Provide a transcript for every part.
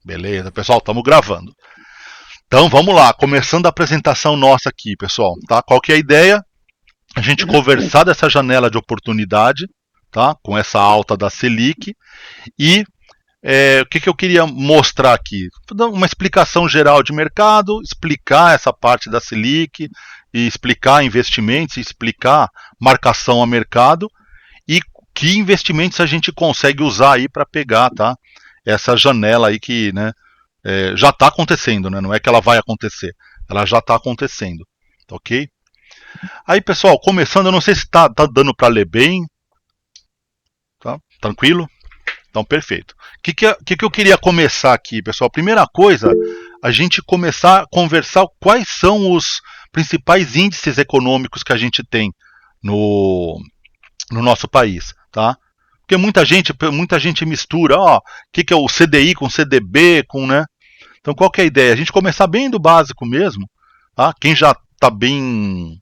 Beleza, pessoal, estamos gravando. Então vamos lá, começando a apresentação nossa aqui, pessoal, tá? Qual que é a ideia? A gente conversar dessa janela de oportunidade, tá? Com essa alta da Selic e o que eu queria mostrar aqui? Dar uma explicação geral de mercado, explicar essa parte da Selic, e explicar investimentos, explicar marcação a mercado e que investimentos a gente consegue usar aí para pegar, tá? Essa janela aí que, né, já está acontecendo, né? Não é que ela vai acontecer, ela já está acontecendo, tá ok? Aí, pessoal, começando, eu não sei se tá dando para ler bem, tá? Tranquilo? Então, perfeito. O que eu queria começar aqui, pessoal? Primeira coisa, a gente começar a conversar quais são os principais índices econômicos que a gente tem no, no nosso país, tá? Porque muita gente mistura, ó, que é o CDI com CDB, com, né? Então, qual que é a ideia? A gente começar bem do básico mesmo, tá? Quem já está bem,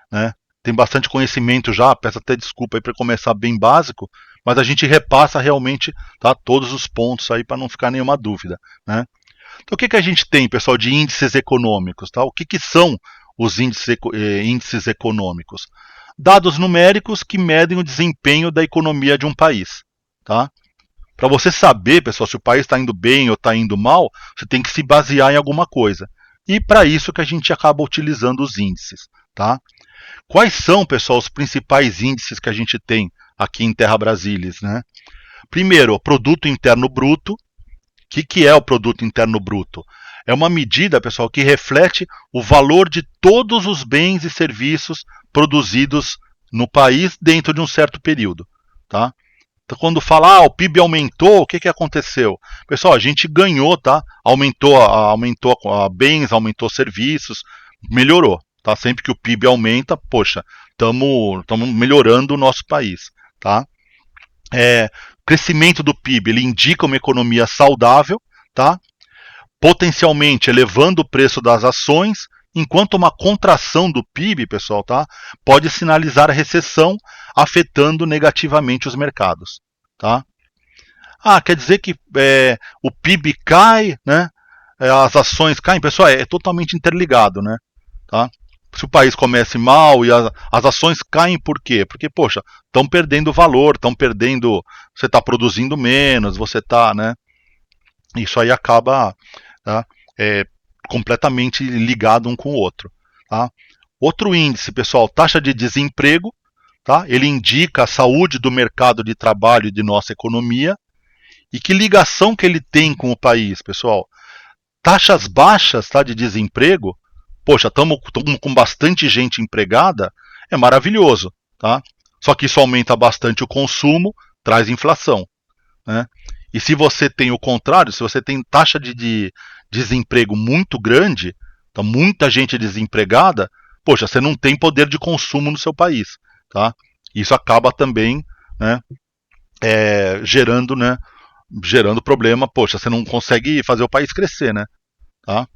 né, tem bastante conhecimento já, peço até desculpa aí para começar bem básico, mas a gente repassa realmente, tá, todos os pontos aí para não ficar nenhuma dúvida, né? Então, o que a gente tem, pessoal, de índices econômicos, tá? O que são os índices econômicos? Dados numéricos que medem o desempenho da economia de um país, tá? Para você saber, pessoal, se o país está indo bem ou está indo mal, você tem que se basear em alguma coisa. E para isso que a gente acaba utilizando os índices, tá? Quais são, pessoal, os principais índices que a gente tem aqui em Terra Brasilis, né? Primeiro, o Produto Interno Bruto. O que é o Produto Interno Bruto? É uma medida, pessoal, que reflete o valor de todos os bens e serviços produzidos no país dentro de um certo período, tá? Então, quando fala, o PIB aumentou, o que aconteceu? Pessoal, a gente ganhou, tá? Aumentou bens, aumentou serviços, melhorou, tá? Sempre que o PIB aumenta, poxa, estamos melhorando o nosso país, tá? Crescimento do PIB, ele indica uma economia saudável, tá? Potencialmente elevando o preço das ações, enquanto uma contração do PIB, pessoal, tá? Pode sinalizar a recessão, afetando negativamente os mercados, tá? Quer dizer que o PIB cai, né? As ações caem, pessoal, é totalmente interligado, né? Tá? Se o país comece mal e as ações caem por quê? Porque, poxa, estão perdendo valor, estão perdendo, você está produzindo menos, você está, né? Isso aí acaba, tá? Completamente ligado um com o outro, tá? Outro índice, pessoal, taxa de desemprego, tá? Ele indica a saúde do mercado de trabalho e de nossa economia e que ligação que ele tem com o país, pessoal. Taxas baixas, tá, de desemprego, poxa, estamos com bastante gente empregada, é maravilhoso, tá? Só que isso aumenta bastante o consumo, traz inflação, né? E se você tem o contrário, se você tem taxa de desemprego muito grande, então muita gente desempregada, poxa, você não tem poder de consumo no seu país, tá? Isso acaba também, né, gerando, né, gerando problema, poxa, você não consegue fazer o país crescer, né? Tá?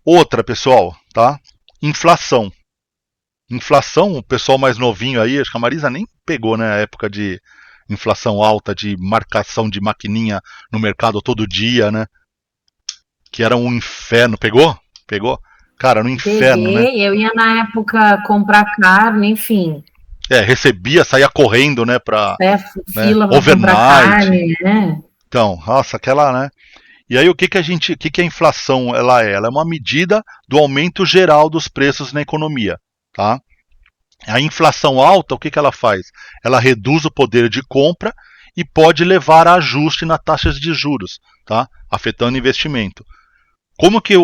Outra, pessoal, tá? Inflação. Inflação, o pessoal mais novinho aí, acho que a Marisa nem pegou, né, a época de inflação alta, de marcação de maquininha no mercado todo dia, né? Que era um inferno. Pegou? Pegou? Cara, era um inferno, né? Peguei, eu ia na época comprar carne, enfim, Recebia, saía correndo, né, né, fila para comprar overnight. carne, né? Então, nossa, aquela, né? E aí o que a inflação ela é? Ela é uma medida do aumento geral dos preços na economia, tá? A inflação alta, o que ela faz? Ela reduz o poder de compra e pode levar a ajuste nas taxas de juros, tá? Afetando o investimento. Como que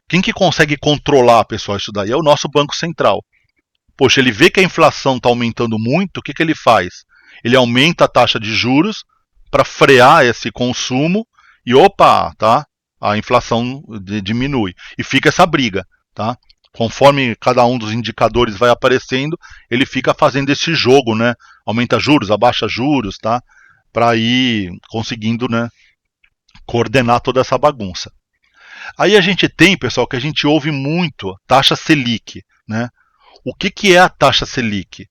quem que consegue controlar, pessoal, isso daí? É o nosso Banco Central. Poxa, ele vê que a inflação está aumentando muito, o que ele faz? Ele aumenta a taxa de juros para frear esse consumo e opa, tá? A inflação diminui. E fica essa briga, tá? Conforme cada um dos indicadores vai aparecendo, ele fica fazendo esse jogo, né? Aumenta juros, abaixa juros, tá? Para ir conseguindo, né, coordenar toda essa bagunça. Aí a gente tem, pessoal, que a gente ouve muito, taxa Selic, né? O que é a taxa Selic?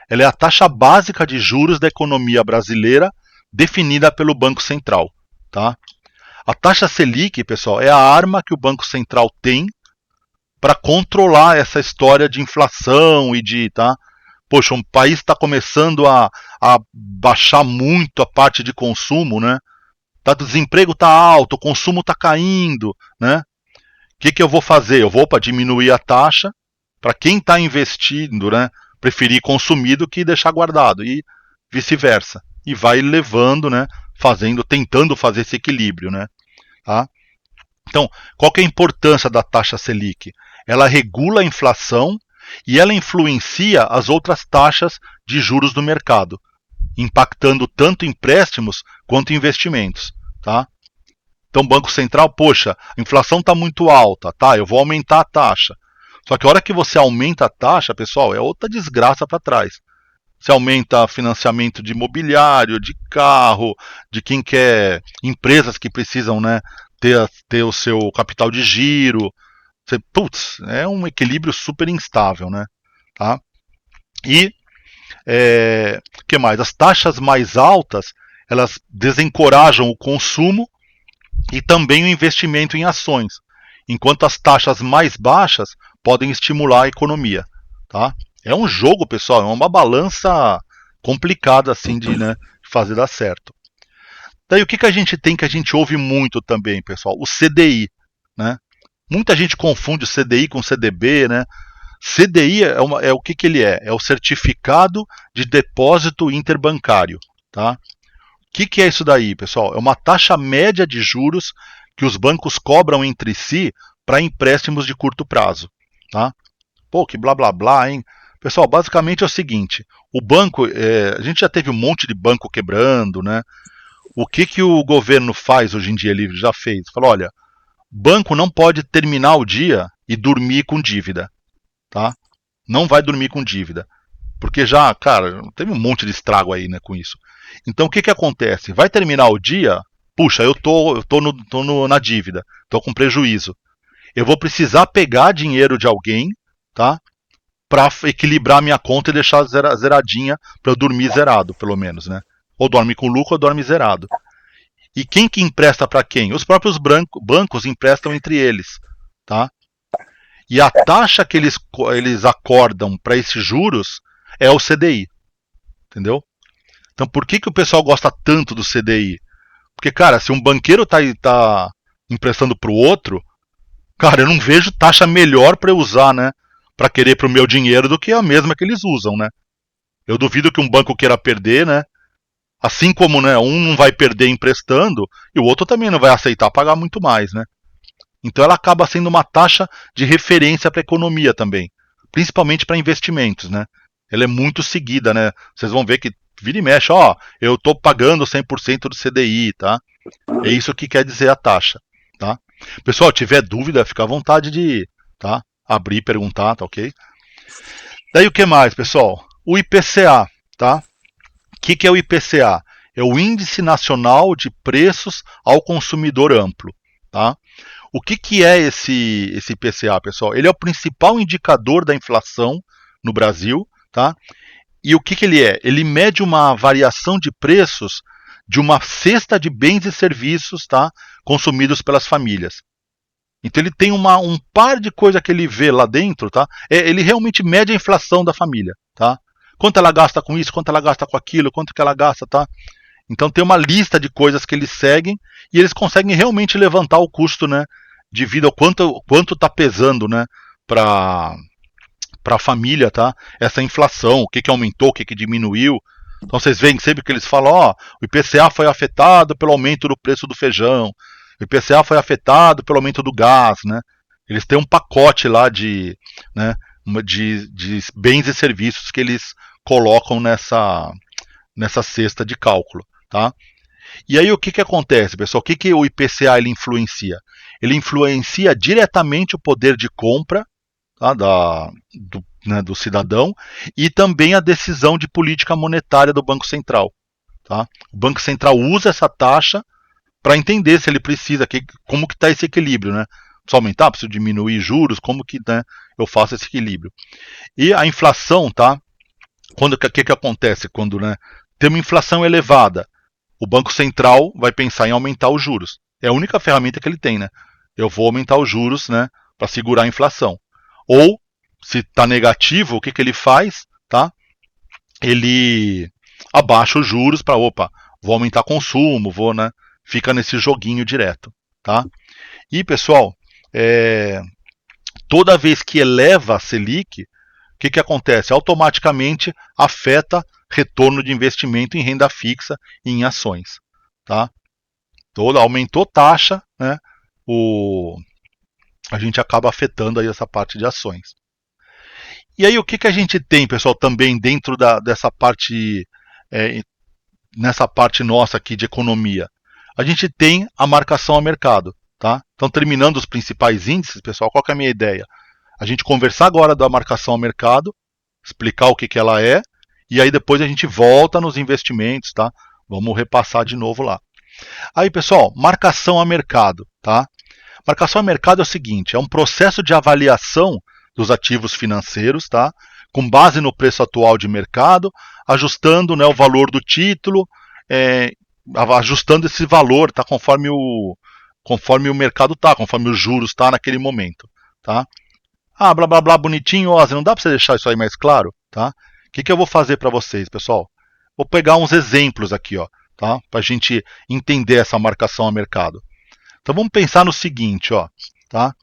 Ela é a taxa básica de juros da economia brasileira definida pelo Banco Central, tá? A taxa Selic, pessoal, é a arma que o Banco Central tem para controlar essa história de inflação e de, tá? Poxa, um país está começando a baixar muito a parte de consumo, né? O desemprego está alto, o consumo está caindo, né? O que eu vou fazer? Eu vou para diminuir a taxa para quem está investindo, né? Preferir consumir do que deixar guardado e vice-versa. E vai levando, né? Tentando fazer esse equilíbrio, né? Tá? Então, qual que é a importância da taxa Selic? Ela regula a inflação e ela influencia as outras taxas de juros do mercado, impactando tanto empréstimos quanto investimentos. Tá? Então, o Banco Central, poxa, a inflação está muito alta, tá? Eu vou aumentar a taxa. Só que a hora que você aumenta a taxa, pessoal, é outra desgraça para trás. Você aumenta financiamento de imobiliário, de carro, de quem quer, empresas que precisam, né, ter o seu capital de giro. Putz, é um equilíbrio super instável, né? Tá? E que mais? As taxas mais altas, elas desencorajam o consumo e também o investimento em ações, enquanto as taxas mais baixas podem estimular a economia, tá? É um jogo, pessoal, é uma balança complicada assim de, né, fazer dar certo. Daí o que a gente tem que a gente ouve muito também, pessoal? O CDI, né? Muita gente confunde o CDI com o CDB, né? CDI é o que ele é? É o Certificado de Depósito Interbancário, tá? O que é isso daí, pessoal? É uma taxa média de juros que os bancos cobram entre si para empréstimos de curto prazo, tá? Pô, que blá blá blá, hein? Pessoal, basicamente é o seguinte: o banco, a gente já teve um monte de banco quebrando, né? O que o governo faz hoje em dia? Ele já fez. Falou, olha, banco não pode terminar o dia e dormir com dívida, tá? Não vai dormir com dívida. Porque já, cara, teve um monte de estrago aí, né, com isso. Então o que acontece? Vai terminar o dia, puxa, eu tô na dívida, tô com prejuízo. Eu vou precisar pegar dinheiro de alguém, tá? Para equilibrar minha conta e deixar zeradinha para eu dormir zerado, pelo menos, né? Ou dorme com lucro ou dorme zerado. E quem que empresta para quem? Os próprios bancos emprestam entre eles, tá? E a taxa que eles acordam para esses juros é o CDI, entendeu? Então por que o pessoal gosta tanto do CDI? Porque, cara, se um banqueiro tá emprestando para o outro, cara, eu não vejo taxa melhor para eu usar, né? Para querer pro meu dinheiro do que a mesma que eles usam, né? Eu duvido que um banco queira perder, né? Assim como, né, um não vai perder emprestando e o outro também não vai aceitar pagar muito mais, né? Então ela acaba sendo uma taxa de referência para a economia também, principalmente para investimentos, né? Ela é muito seguida, né? Vocês vão ver que vira e mexe, ó, eu tô pagando 100% do CDI, tá? É isso que quer dizer a taxa, tá? Pessoal, tiver dúvida, fica à vontade de, tá? Abrir, perguntar, tá ok? Daí o que mais, pessoal? O IPCA, tá? O que é o IPCA? É o Índice Nacional de Preços ao Consumidor Amplo, tá? O que é esse IPCA, pessoal? Ele é o principal indicador da inflação no Brasil, tá? E o que ele é? Ele mede uma variação de preços de uma cesta de bens e serviços, tá? Consumidos pelas famílias. Então ele tem um par de coisas que ele vê lá dentro, tá? Ele realmente mede a inflação da família, tá? Quanto ela gasta com isso, quanto ela gasta com aquilo, quanto que ela gasta, tá? Então tem uma lista de coisas que eles seguem e eles conseguem realmente levantar o custo, né, de vida, o quanto está pesando, né, para a família, tá? Essa inflação, o que aumentou, o que diminuiu. Então vocês veem sempre que eles falam, ó, o IPCA foi afetado pelo aumento do preço do feijão, o IPCA foi afetado pelo aumento do gás, né? Eles têm um pacote lá de bens e serviços que eles colocam nessa cesta de cálculo, tá? E aí o que acontece, pessoal? O que o IPCA ele influencia? Ele influencia diretamente o poder de compra, tá, do cidadão e também a decisão de política monetária do Banco Central. Tá? O Banco Central usa essa taxa para entender se ele precisa, como que está esse equilíbrio, né? Preciso aumentar, preciso diminuir juros, como que, né, eu faço esse equilíbrio. E a inflação, tá? O que acontece quando, né, tem uma inflação elevada? o Banco Central vai pensar em aumentar os juros. É a única ferramenta que ele tem, né? Eu vou aumentar os juros, né, para segurar a inflação. Ou, se está negativo, o que ele faz? Tá? Ele abaixa os juros para, opa, vou aumentar consumo, vou, né? Fica nesse joguinho direto. Tá? E, pessoal, toda vez que eleva a Selic, o que acontece? Automaticamente afeta retorno de investimento em renda fixa e em ações. Tá? Aumentou taxa, né? A gente acaba afetando aí essa parte de ações. E aí o que a gente tem, pessoal, também dentro dessa parte, nessa parte nossa aqui de economia? A gente tem a marcação a mercado. Tá? Então, terminando os principais índices, pessoal, qual que é a minha ideia? A gente conversar agora da marcação a mercado, explicar o que ela é, e aí depois a gente volta nos investimentos, tá? Vamos repassar de novo lá. Aí, pessoal, marcação a mercado, tá? Marcação a mercado é o seguinte, é um processo de avaliação dos ativos financeiros, tá? Com base no preço atual de mercado, ajustando, né, o valor do título, ajustando esse valor, tá? Conforme o mercado tá, conforme os juros tá naquele momento, tá? Ah, blá blá blá, bonitinho, Ozzy, não dá para você deixar isso aí mais claro, tá? O que eu vou fazer para vocês, pessoal? Vou pegar uns exemplos aqui, ó, tá? Para a gente entender essa marcação a mercado. Então vamos pensar no seguinte, ó, tá?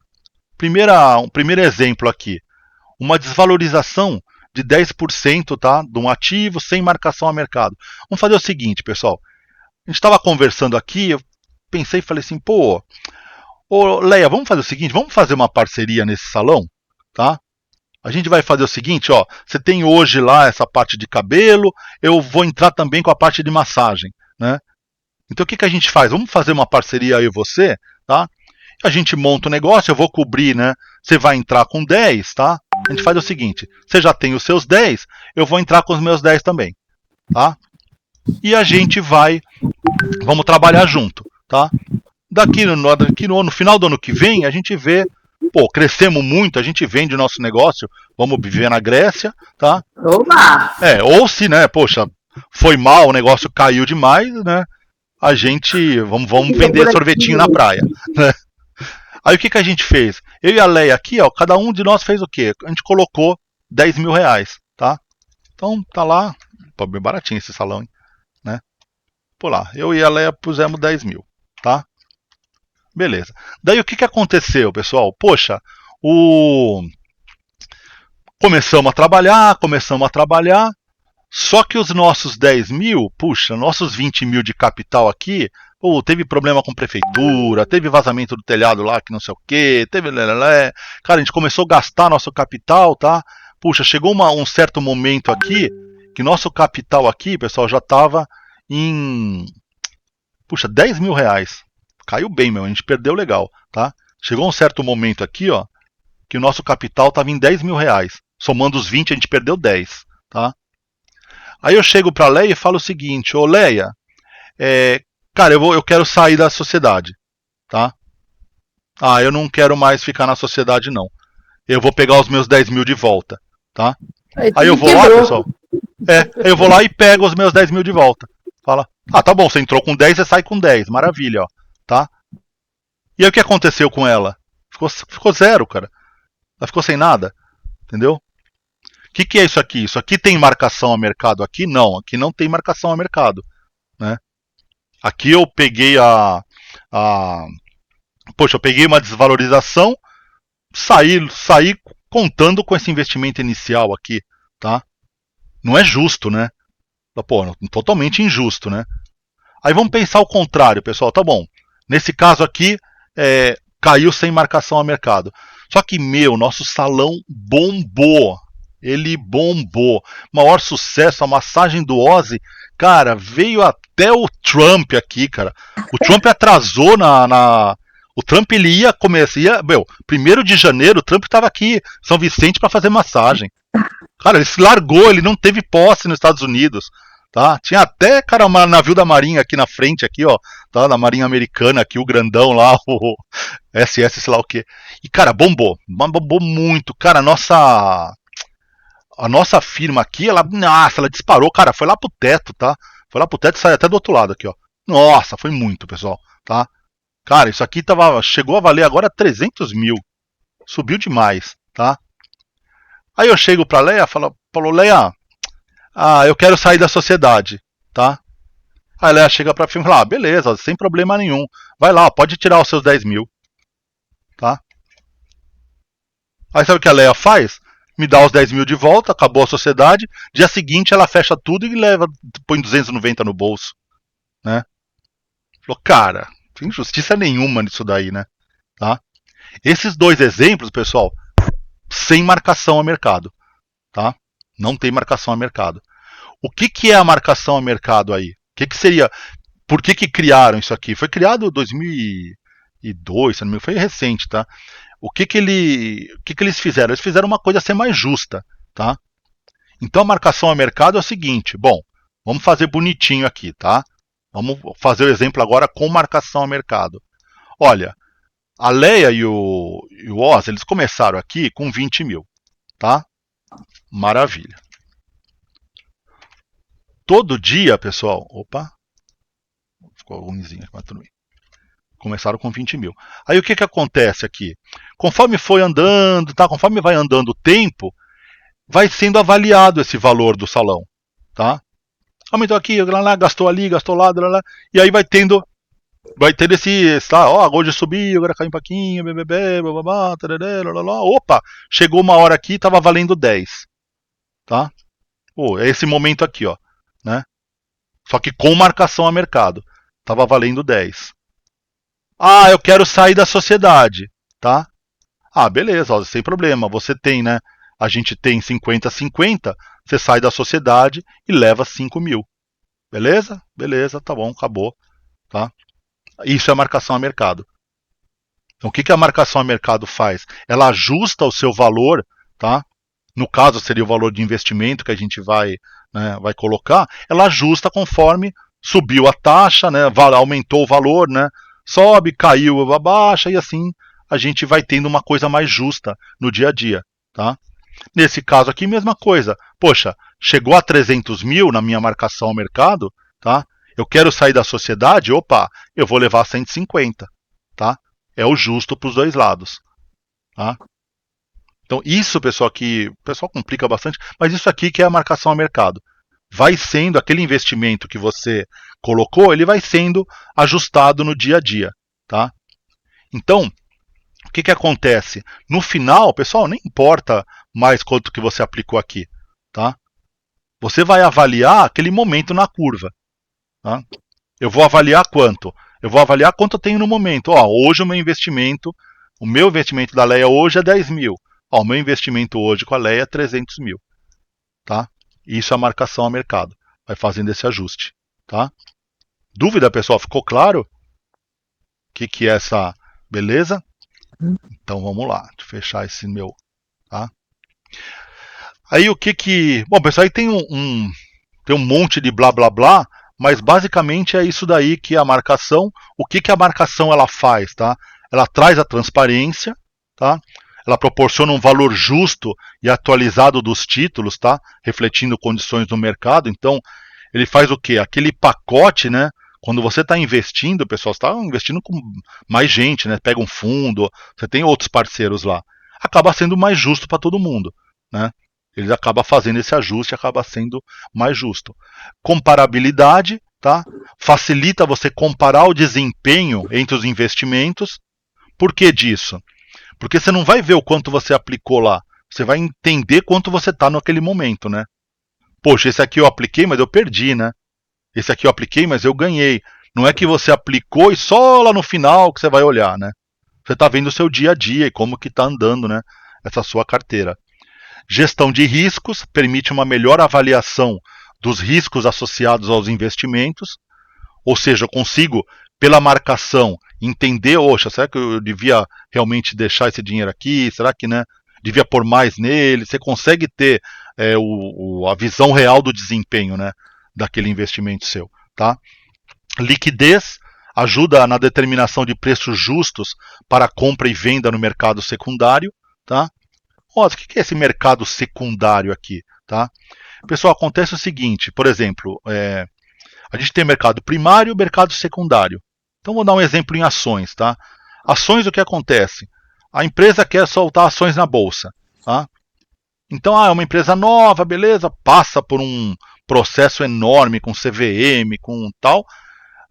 Um primeiro exemplo aqui, uma desvalorização de 10%, tá? De um ativo sem marcação a mercado. Vamos fazer o seguinte, pessoal. A gente estava conversando aqui, eu pensei e falei assim, pô, ô Leia, vamos fazer o seguinte, vamos fazer uma parceria nesse salão, tá? A gente vai fazer o seguinte, ó, você tem hoje lá essa parte de cabelo, eu vou entrar também com a parte de massagem, né? Então o que a gente faz? Vamos fazer uma parceria eu e você, tá? A gente monta o negócio, eu vou cobrir, né? Você vai entrar com 10, tá? A gente faz o seguinte, você já tem os seus 10, eu vou entrar com os meus 10 também, tá? E a gente vamos trabalhar junto, tá? No final do ano que vem, a gente vê, pô, crescemos muito, a gente vende o nosso negócio, vamos viver na Grécia, tá? Oba! Ou se, né, poxa, foi mal, o negócio caiu demais, né? A gente, vamos vender sorvetinho na praia, né? Aí o que a gente fez? Eu e a Leia aqui, ó, cada um de nós fez o quê? A gente colocou 10 mil reais, tá? Então tá lá, pô, bem baratinho esse salão, hein? Né? Pô lá, eu e a Leia pusemos 10 mil, tá? Beleza. Daí o que aconteceu, pessoal? Poxa, começamos a trabalhar, só que os nossos 10 mil, puxa, nossos 20 mil de capital aqui, teve problema com prefeitura, teve vazamento do telhado lá que não sei o que, teve lelé. Cara, a gente começou a gastar nosso capital, tá? Puxa, chegou um certo momento aqui que nosso capital aqui, pessoal, já estava em, puxa, 10 mil reais. Caiu bem, meu, a gente perdeu legal, tá? Chegou um certo momento aqui, ó, que o nosso capital estava em 10 mil reais. Somando os 20, a gente perdeu 10, tá? Aí eu chego pra Leia e falo o seguinte, ô Leia, cara, eu quero sair da sociedade, tá? Ah, eu não quero mais ficar na sociedade, não. Eu vou pegar os meus 10 mil de volta, tá? Aí eu vou lá, pessoal. Eu vou lá e pego os meus 10 mil de volta. Fala, ah, tá bom, você entrou com 10, você sai com 10, maravilha, ó, tá? E aí o que aconteceu com ela? Ficou zero, cara. Ela ficou sem nada, entendeu? O que é isso aqui? Isso aqui tem marcação a mercado? Aqui não, aqui não tem marcação a mercado, né? Aqui eu peguei poxa, eu peguei uma desvalorização, saí contando com esse investimento inicial aqui, tá? Não é justo, né? Pô, totalmente injusto, né? Aí vamos pensar o contrário, pessoal, tá bom. Nesse caso aqui, caiu sem marcação a mercado. Só que, nosso salão bombou. Ele bombou. Maior sucesso, a massagem do Ozzy, cara, veio até o Trump aqui, cara. O Trump atrasou o Trump, ele ia começar, 1º de janeiro, o Trump estava aqui, São Vicente, para fazer massagem. Cara, ele se largou, ele não teve posse nos Estados Unidos, tá? Tinha até, cara, um navio da Marinha aqui na frente, aqui, ó, tá? Da Marinha Americana, aqui, o grandão lá, o SS, sei lá o quê. E, cara, bombou muito, cara, a nossa firma aqui, ela disparou, cara, foi lá pro teto, tá? Foi lá pro teto e saiu até do outro lado aqui, ó. Nossa, foi muito, pessoal, tá? Cara, isso aqui chegou a valer agora 300 mil. Subiu demais, tá? Aí eu chego pra Leia, falou, Leia, eu quero sair da sociedade, tá? Aí a Leia chega pra mim e fala, beleza, sem problema nenhum. Vai lá, pode tirar os seus 10 mil, tá? Aí sabe o que a Leia faz? Me dá os 10 mil de volta, acabou a sociedade. Dia seguinte ela fecha tudo e põe 290 no bolso, né? Falou, cara, não tem injustiça nenhuma nisso daí, né? Tá? Esses dois exemplos, pessoal, sem marcação a mercado, tá? Não tem marcação a mercado. O que é a marcação a mercado aí? O que seria? Por que criaram isso aqui? Foi criado em 2002, se não me engano, foi recente, tá? O que eles fizeram? Eles fizeram uma coisa ser mais justa, tá? Então a marcação a mercado é o seguinte, bom, vamos fazer bonitinho aqui, tá? Vamos fazer o exemplo agora com marcação a mercado. Olha, a Leia e o Oz, eles começaram aqui com 20 mil, tá? Maravilha. Todo dia, pessoal, ficou ruimzinho, mas tudo bem. Começaram com 20 mil. Aí o que acontece aqui? Conforme foi andando, tá? Conforme vai andando o tempo, vai sendo avaliado esse valor do salão, tá? Aumentou aqui, gastou ali, gastou lá, e aí vai tendo tá, hoje subiu, agora caiu um pouquinho, bababá, opa, chegou uma hora aqui, tava valendo 10, tá? É esse momento aqui, ó, né? Só que com marcação a mercado, tava valendo 10. Eu quero sair da sociedade, tá? Beleza, ó, sem problema, você tem, né? A gente tem 50-50, você sai da sociedade e leva 5 mil. Beleza? Beleza, tá bom, acabou, tá? Isso é marcação a mercado. Então, o que a marcação a mercado faz? Ela ajusta o seu valor, tá? No caso, seria o valor de investimento que a gente vai colocar. Ela ajusta conforme subiu a taxa, né? Aumentou o valor, né? Sobe, caiu, abaixa, e assim a gente vai tendo uma coisa mais justa no dia a dia, tá? Nesse caso aqui, mesma coisa. Poxa, chegou a 300 mil na minha marcação ao mercado, tá? Eu quero sair da sociedade, eu vou levar 150, tá? É o justo para os dois lados, tá? Então isso, pessoal, aqui, o pessoal complica bastante, mas isso aqui que é a marcação ao mercado. Vai sendo aquele investimento que você colocou, ele vai sendo ajustado no dia a dia, tá? Então, o que acontece? No final, pessoal, nem importa mais quanto que você aplicou aqui, tá? Você vai avaliar aquele momento na curva, tá? Eu vou avaliar quanto? Eu vou avaliar quanto eu tenho no momento. Hoje o meu investimento da Leia hoje é 10 mil. O meu investimento hoje com a Leia é 300 mil, tá? Isso é a marcação a mercado. Vai fazendo esse ajuste, tá? Dúvida, pessoal? Ficou claro? O que é essa beleza? Então vamos lá, deixa eu fechar esse meu, tá? Aí o que... Bom, pessoal, aí tem um monte de blá blá blá, mas basicamente é isso daí que é a marcação. O que a marcação ela faz, tá? Ela traz a transparência, tá? Ela proporciona um valor justo e atualizado dos títulos, tá? Refletindo condições do mercado. Então, ele faz o quê? Aquele pacote, né? Quando você está investindo, pessoal, você está investindo com mais gente, né? Pega um fundo, você tem outros parceiros lá. Acaba sendo mais justo para todo mundo, né? Ele acaba fazendo esse ajuste, acaba sendo mais justo. Comparabilidade, tá? Facilita você comparar o desempenho entre os investimentos. Por que disso? Porque você não vai ver o quanto você aplicou lá. Você vai entender quanto você está naquele momento, né? Poxa, esse aqui eu apliquei, mas eu perdi, né? Esse aqui eu apliquei, mas eu ganhei. Não é que você aplicou e só lá no final que você vai olhar, né? Você está vendo o seu dia a dia e como que está andando, né? Essa sua carteira. Gestão de riscos permite uma melhor avaliação dos riscos associados aos investimentos. Ou seja, eu consigo, pela marcação, entender, será que eu devia realmente deixar esse dinheiro aqui? Será que, né, devia pôr mais nele? Você consegue ter a visão real do desempenho, né, daquele investimento seu, tá? Liquidez ajuda na determinação de preços justos para compra e venda no mercado secundário, tá? O que é esse mercado secundário aqui, tá? Pessoal, acontece o seguinte, por exemplo, A gente tem mercado primário e mercado secundário. Então vou dar um exemplo em ações, tá? Ações, o que acontece? A empresa quer soltar ações na bolsa, tá? Então, é uma empresa nova, beleza? Passa por um processo enorme com CVM, com tal.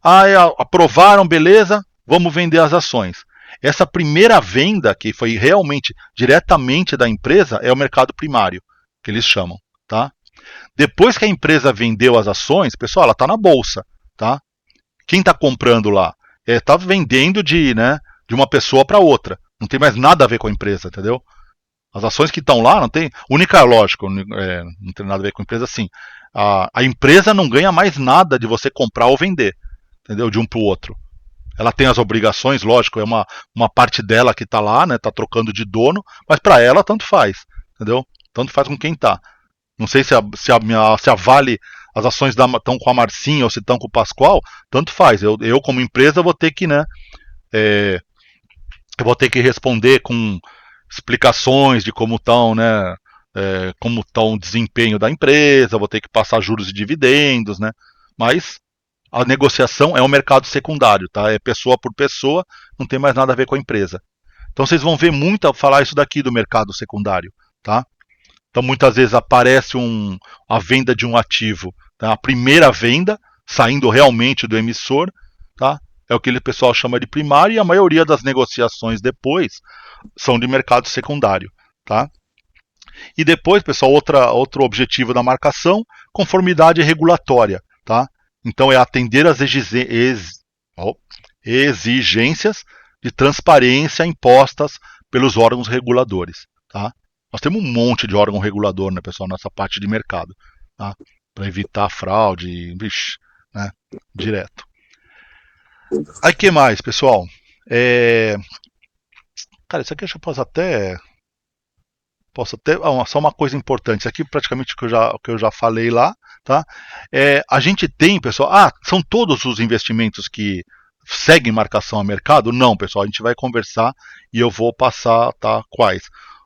Aí aprovaram, beleza? Vamos vender as ações. Essa primeira venda, que foi realmente diretamente da empresa, é o mercado primário, que eles chamam, tá? Depois que a empresa vendeu as ações, pessoal, ela está na bolsa, tá? Quem está comprando lá? Está vendendo de uma pessoa para outra. Não tem mais nada a ver com a empresa, entendeu? As ações que estão lá não tem. Única, lógico, não tem nada a ver com a empresa, sim. A empresa não ganha mais nada de você comprar ou vender, entendeu? De um para o outro. Ela tem as obrigações, lógico, é uma parte dela que está lá, né? Está trocando de dono, mas para ela tanto faz, entendeu? Tanto faz com quem está. Não sei se a Vale, as ações estão com a Marcinha ou se estão com o Pascoal, tanto faz. Eu como empresa, vou ter que, né? Eu vou ter que responder com explicações de como estão, né? Como está o desempenho da empresa, vou ter que passar juros e dividendos, né? Mas a negociação é um mercado secundário, tá? É pessoa por pessoa, não tem mais nada a ver com a empresa. Então vocês vão ver muito falar isso daqui do mercado secundário, tá? Então muitas vezes aparece a venda de um ativo, tá? A primeira venda, saindo realmente do emissor, tá? É o que o pessoal chama de primário, e a maioria das negociações depois são de mercado secundário, tá? E depois, pessoal, outro objetivo da marcação, conformidade regulatória, tá? Então é atender às exigências de transparência impostas pelos órgãos reguladores, tá? Nós temos um monte de órgão regulador, né, pessoal, nessa parte de mercado, tá? Para evitar fraude, né, direto. Aí que mais, pessoal? Cara, isso aqui eu posso até. Só uma coisa importante. Isso aqui praticamente o que eu já falei lá, tá? A gente tem, pessoal. São todos os investimentos que seguem marcação a mercado? Não, pessoal. A gente vai conversar e eu vou passar, tá? Quais?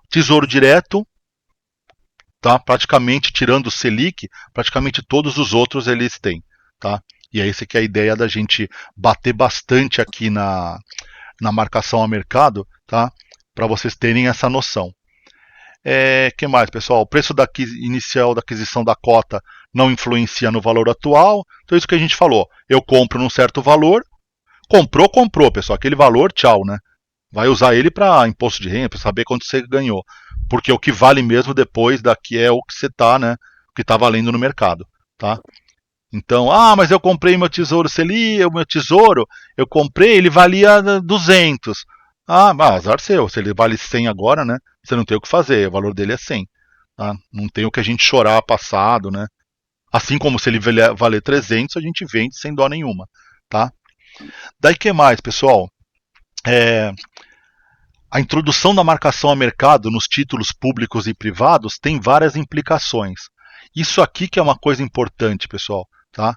Tesouro direto, tá? Praticamente tirando o Selic, praticamente todos os outros eles têm, tá? E é essa que é a ideia da gente bater bastante aqui na marcação a mercado, tá? Para vocês terem essa noção. Que mais, pessoal? O preço inicial da aquisição da cota não influencia no valor atual. Então, isso que a gente falou. Eu compro num certo valor. Comprou, pessoal. Aquele valor, tchau, né? Vai usar ele para imposto de renda, para saber quanto você ganhou. Porque o que vale mesmo depois daqui é o que você tá, né? O que está valendo no mercado, tá? Então, mas eu comprei meu tesouro Selic, o meu tesouro, eu comprei, ele valia 200. Azar seu, se ele vale 100 agora, né? Você não tem o que fazer, o valor dele é 100. Tá? Não tem o que a gente chorar passado, né? Assim como se ele valer 300, a gente vende sem dó nenhuma, tá? Daí que mais, pessoal? A introdução da marcação a mercado nos títulos públicos e privados tem várias implicações. Isso aqui que é uma coisa importante, pessoal, tá?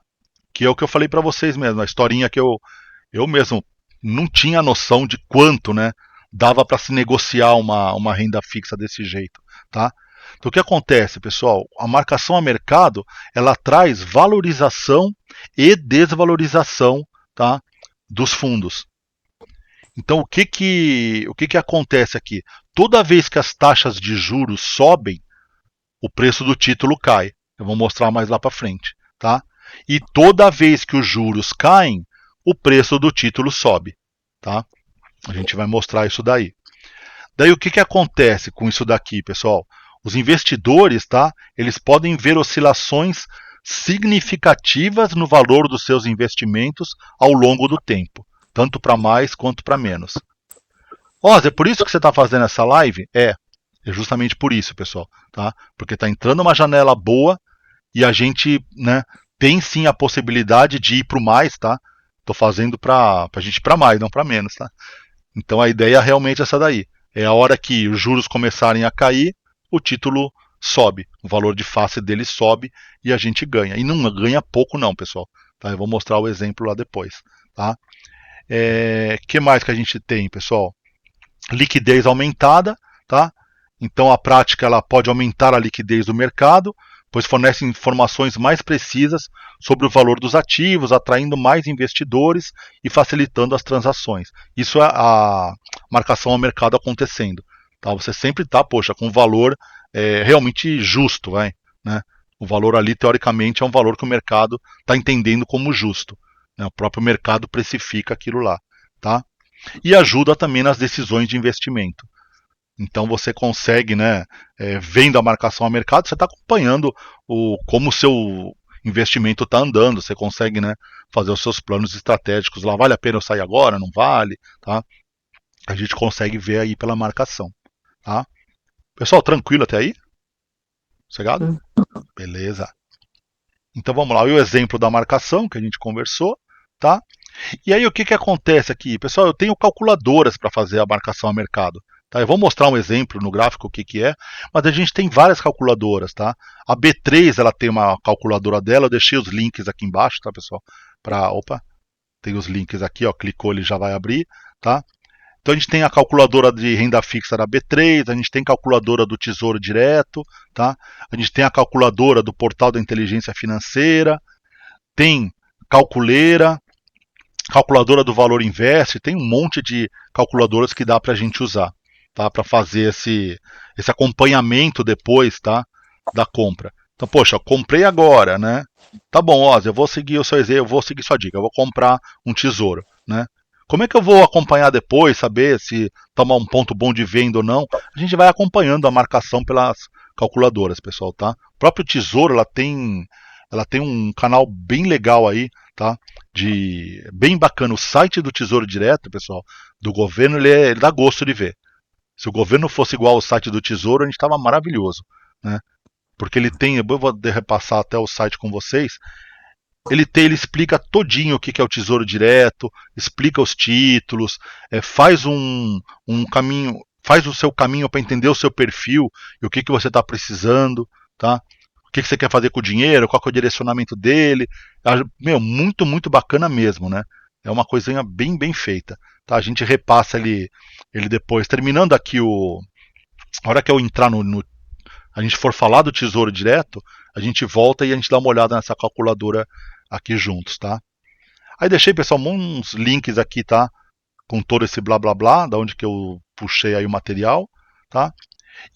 Que é o que eu falei para vocês mesmo, a historinha que eu mesmo não tinha noção de quanto, né, dava para se negociar uma renda fixa desse jeito, tá? Então o que acontece, pessoal? A marcação a mercado, ela traz valorização e desvalorização, tá, dos fundos. Então o que acontece aqui? Toda vez que as taxas de juros sobem, o preço do título cai. Eu vou mostrar mais lá para frente, tá? E toda vez que os juros caem, o preço do título sobe, tá? A gente vai mostrar isso daí. Daí o que acontece com isso daqui, pessoal? Os investidores, tá? Eles podem ver oscilações significativas no valor dos seus investimentos ao longo do tempo, tanto para mais quanto para menos. É por isso que você está fazendo essa live? É justamente por isso, pessoal, tá? Porque está entrando uma janela boa e a gente, né, tem sim a possibilidade de ir para o mais, tá? Estou fazendo para a gente ir para mais, não para menos, tá? Então a ideia realmente é essa daí. É a hora que os juros começarem a cair, o título sobe, o valor de face dele sobe e a gente ganha. E não ganha pouco não, pessoal. Tá? Eu vou mostrar o exemplo lá depois, tá? Que mais que a gente tem, pessoal? Liquidez aumentada, tá? Então a prática ela pode aumentar a liquidez do mercado, pois fornece informações mais precisas sobre o valor dos ativos, atraindo mais investidores e facilitando as transações. Isso é a marcação ao mercado acontecendo. Tá? Você sempre está, poxa, com um valor realmente justo, vai, né? O valor ali, teoricamente, é um valor que o mercado está entendendo como justo. Né? O próprio mercado precifica aquilo lá. Tá? E ajuda também nas decisões de investimento. Então você consegue, né, vendo a marcação a mercado, você está acompanhando como o seu investimento está andando, você consegue, né, fazer os seus planos estratégicos lá, vale a pena eu sair agora, não vale, tá? A gente consegue ver aí pela marcação, tá? Pessoal, tranquilo até aí? Sossegado? Beleza. Então vamos lá, e o exemplo da marcação que a gente conversou, tá? E aí o que acontece aqui? Pessoal, eu tenho calculadoras para fazer a marcação a mercado. Tá? Eu vou mostrar um exemplo no gráfico o que é, mas a gente tem várias calculadoras. Tá? A B3 ela tem uma calculadora dela, eu deixei os links aqui embaixo, tá, pessoal? Opa, tem os links aqui, ó, clicou ele já vai abrir. Tá? Então a gente tem a calculadora de renda fixa da B3, a gente tem a calculadora do Tesouro Direto, tá? A gente tem a calculadora do Portal da Inteligência Financeira, tem calculeira, calculadora do Valor Invest, tem um monte de calculadoras que dá para a gente usar, tá? Para fazer esse acompanhamento depois, tá? Da compra. Então, poxa, eu comprei agora, né? Tá bom, Oz, eu vou seguir o seu exemplo, eu vou seguir sua dica, eu vou comprar um tesouro, né? Como é que eu vou acompanhar depois, saber se tomar um ponto bom de venda ou não? A gente vai acompanhando a marcação pelas calculadoras, pessoal, tá? O próprio tesouro, ela tem um canal bem legal aí, tá? Bem bacana. O site do Tesouro Direto, pessoal, do governo, ele dá gosto de ver. Se o governo fosse igual ao site do Tesouro, a gente estava maravilhoso, né? Porque ele tem, eu vou repassar até o site com vocês. Ele explica todinho o que é o Tesouro Direto, explica os títulos, faz um caminho, faz o seu caminho para entender o seu perfil e o que você está precisando, tá? O que você quer fazer com o dinheiro, qual é o direcionamento dele. Meu, muito, muito bacana mesmo, né? É uma coisinha bem, bem feita. Tá? A gente repassa ele depois. Terminando aqui a hora que eu entrar a gente for falar do Tesouro Direto, a gente volta e a gente dá uma olhada nessa calculadora aqui juntos, tá? Aí deixei, pessoal, uns links aqui, tá? Com todo esse blá blá blá, da onde que eu puxei aí o material, tá?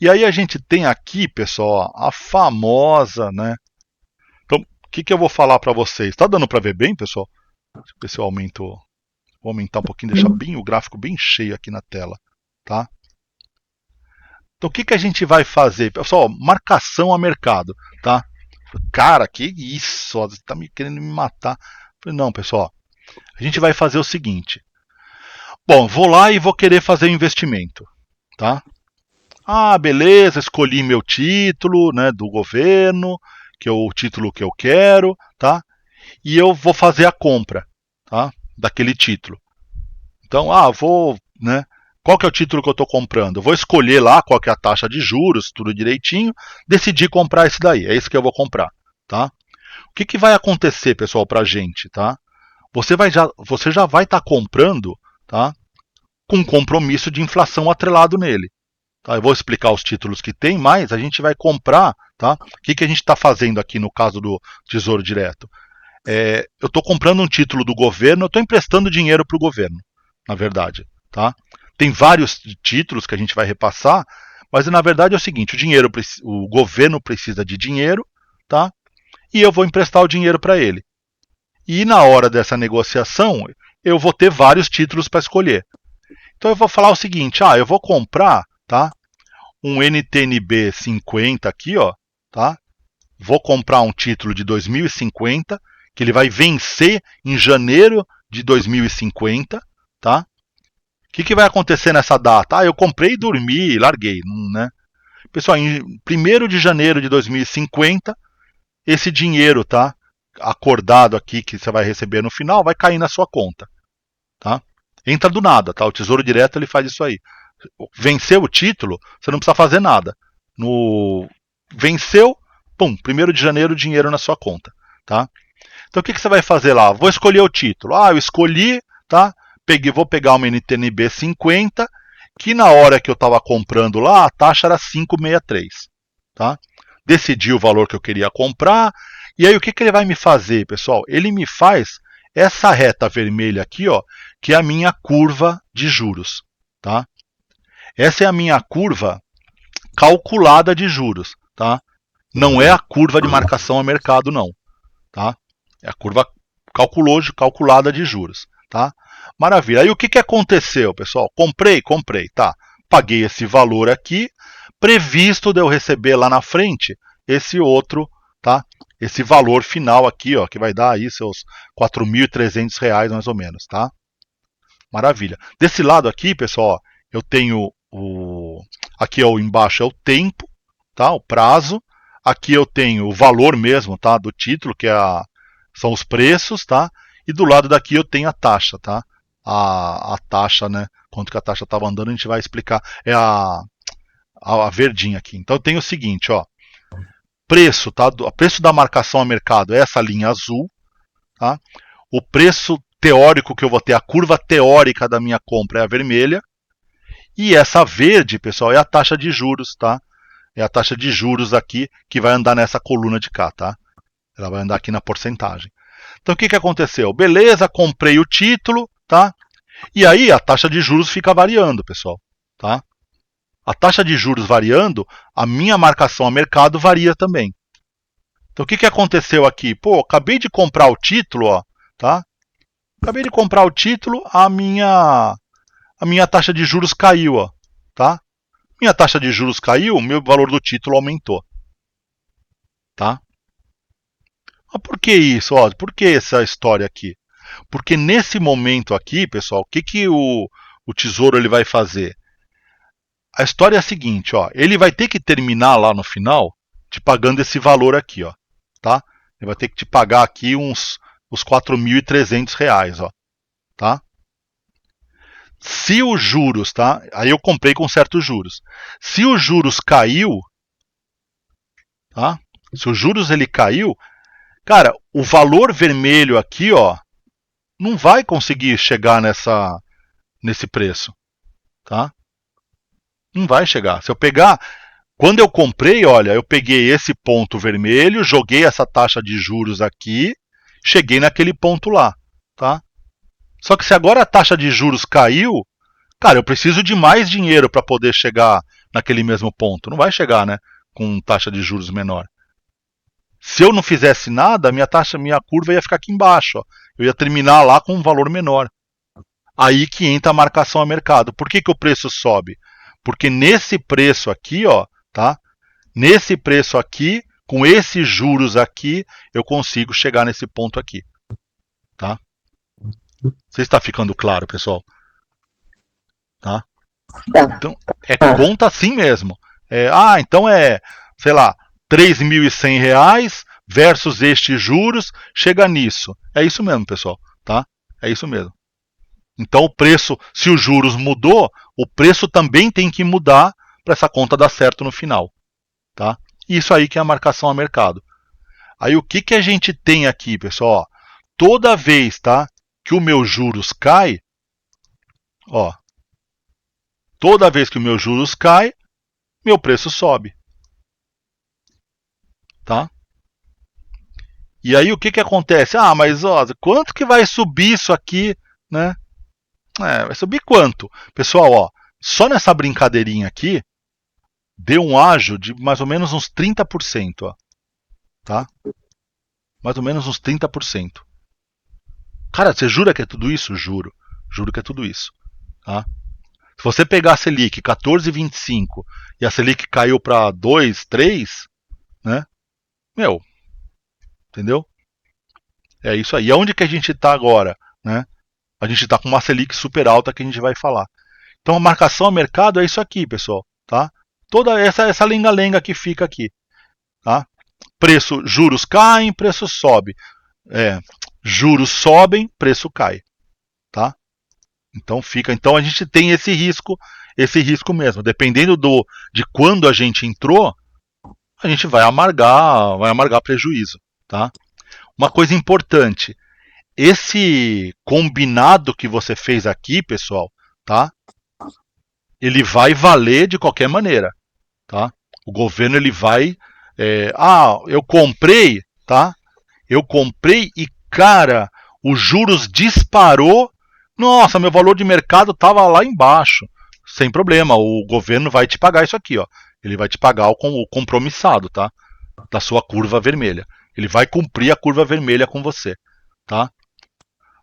E aí a gente tem aqui, pessoal, a famosa, né? Então, o que eu vou falar para vocês? Tá dando para ver bem, pessoal? Deixa eu ver se eu aumento. Vou aumentar um pouquinho, deixar bem o gráfico bem cheio aqui na tela, tá? Então, o que a gente vai fazer? Pessoal, marcação a mercado, tá? Cara, que isso? Você tá querendo me matar? Não, pessoal. A gente vai fazer o seguinte. Bom, vou lá e vou querer fazer um investimento, tá? Ah, beleza, escolhi meu título, né, do governo, que é o título que eu quero, tá? E eu vou fazer a compra, tá? Daquele título. Então, né? Qual que é o título que eu estou comprando? Eu vou escolher lá qual que é a taxa de juros, tudo direitinho, decidir comprar esse daí. É isso que eu vou comprar, tá? O que vai acontecer, pessoal, para a gente, tá? Você já vai estar comprando, tá? Com um compromisso de inflação atrelado nele. Tá? Eu vou explicar os títulos que tem, mas a gente vai comprar, tá? O que a gente está fazendo aqui no caso do Tesouro Direto? Eu estou comprando um título do governo, eu estou emprestando dinheiro para o governo, na verdade, tá? Tem vários títulos que a gente vai repassar, mas na verdade é o seguinte: o governo precisa de dinheiro, tá? E eu vou emprestar o dinheiro para ele. E na hora dessa negociação, eu vou ter vários títulos para escolher. Então eu vou falar o seguinte: eu vou comprar, tá? Um NTNB 50 aqui, ó, tá? Vou comprar um título de 2050, que ele vai vencer em janeiro de 2050, tá? O que vai acontecer nessa data? Eu comprei e dormi, larguei, né? Pessoal, em 1º de janeiro de 2050, esse dinheiro, tá? Acordado aqui que você vai receber no final, vai cair na sua conta, tá? Entra do nada, tá? O Tesouro Direto ele faz isso aí. Venceu o título, você não precisa fazer nada. Venceu, pum, 1º de janeiro, dinheiro na sua conta, tá? Então o que você vai fazer lá? Vou escolher o título. Eu escolhi, tá? Vou pegar uma NTNB 50, que na hora que eu estava comprando lá, a taxa era 5,63, tá? decidi o valor que eu queria comprar, e aí o que ele vai me fazer, pessoal? Ele me faz essa reta vermelha aqui, ó, que é a minha curva de juros, tá? Essa é a minha curva calculada de juros, tá? Não é a curva de marcação a mercado, não, tá? É a curva calculada de juros, tá? Maravilha. Aí o que aconteceu, pessoal? Comprei, tá? Paguei esse valor aqui, previsto de eu receber lá na frente esse outro, tá? Esse valor final aqui, ó, que vai dar aí seus R$ 4.300 mais ou menos, tá? Maravilha. Desse lado aqui, pessoal, ó, eu tenho aqui ó, embaixo é o tempo, tá? O prazo. Aqui eu tenho o valor mesmo, tá? Do título, que são os preços, tá? E do lado daqui eu tenho a taxa, tá? A taxa, né? Quanto que a taxa estava andando, a gente vai explicar. É a verdinha aqui. Então eu tenho o seguinte, ó. Preço, tá? O preço da marcação a mercado é essa linha azul, tá? O preço teórico que eu vou ter, a curva teórica da minha compra é a vermelha. E essa verde, pessoal, é a taxa de juros, tá? É a taxa de juros aqui que vai andar nessa coluna de cá, tá? Ela vai andar aqui na porcentagem. Então o que aconteceu? Beleza, comprei o título, tá? E aí a taxa de juros fica variando, pessoal, tá? A taxa de juros variando, a minha marcação a mercado varia também. Então o que aconteceu aqui? Pô, acabei de comprar o título, ó, tá? Acabei de comprar o título, a minha taxa de juros caiu, ó, tá? Minha taxa de juros caiu, meu valor do título aumentou, tá? Mas por que isso? Ó, por que essa história aqui? Porque nesse momento aqui, pessoal, o que o Tesouro ele vai fazer? A história é a seguinte, ó, ele vai ter que terminar lá no final te pagando esse valor aqui, ó, tá? Ele vai ter que te pagar aqui os R$ 4.300, ó, tá? Se os juros, tá? Aí eu comprei com certos juros. Se os juros caiu, tá? Se os juros ele caiu, cara, o valor vermelho aqui, ó, não vai conseguir chegar nesse preço, tá? Não vai chegar. Se eu pegar, quando eu comprei, olha, eu peguei esse ponto vermelho, joguei essa taxa de juros aqui, cheguei naquele ponto lá, tá? Só que se agora a taxa de juros caiu, cara, eu preciso de mais dinheiro para poder chegar naquele mesmo ponto. Não vai chegar, né, com taxa de juros menor. Se eu não fizesse nada, minha curva ia ficar aqui embaixo, ó. Eu ia terminar lá com um valor menor. Aí que entra a marcação a mercado. Por que o preço sobe? Porque nesse preço aqui, ó, tá? Nesse preço aqui, com esses juros aqui, eu consigo chegar nesse ponto aqui, tá? Você está ficando claro, pessoal? Tá? Então, é conta assim mesmo. Então sei lá, R$ 3.100 versus estes juros, chega nisso. É isso mesmo, pessoal, tá? É isso mesmo. Então o preço, se os juros mudou, o preço também tem que mudar para essa conta dar certo no final, tá? Isso aí que é a marcação a mercado. Aí o que a gente tem aqui, pessoal? Ó, toda vez, tá, que o meu juros cai, ó, toda vez que o meu juros cai, meu preço sobe, tá? E aí o que acontece? Ah, mas ó, quanto que vai subir isso aqui, né? Vai subir quanto? Pessoal, ó, só nessa brincadeirinha aqui, deu um ágio de mais ou menos uns 30%, ó, tá? Mais ou menos uns 30%. Cara, você jura que é tudo isso? Juro. Juro que é tudo isso, tá? Se você pegar a Selic 14,25 e a Selic caiu para 2, 3, né? Meu, entendeu? É isso aí. E onde que a gente está agora, né? A gente está com uma Selic super alta que a gente vai falar. Então a marcação a mercado é isso aqui, pessoal, tá? Toda essa lenga-lenga que fica aqui, tá? Preço, juros caem, preço sobe. Juros sobem, preço cai, tá? Então a gente tem esse risco mesmo. Dependendo de quando a gente entrou, a gente vai amargar prejuízo, tá? Uma coisa importante, esse combinado que você fez aqui, pessoal, tá? Ele vai valer de qualquer maneira, tá? O governo ele vai Eu comprei, tá? Eu comprei e, cara, os juros disparou. Nossa, meu valor de mercado estava lá embaixo. Sem problema, o governo vai te pagar isso aqui, ó. Ele vai te pagar o compromissado, tá? Da sua curva vermelha. Ele vai cumprir a curva vermelha com você, tá?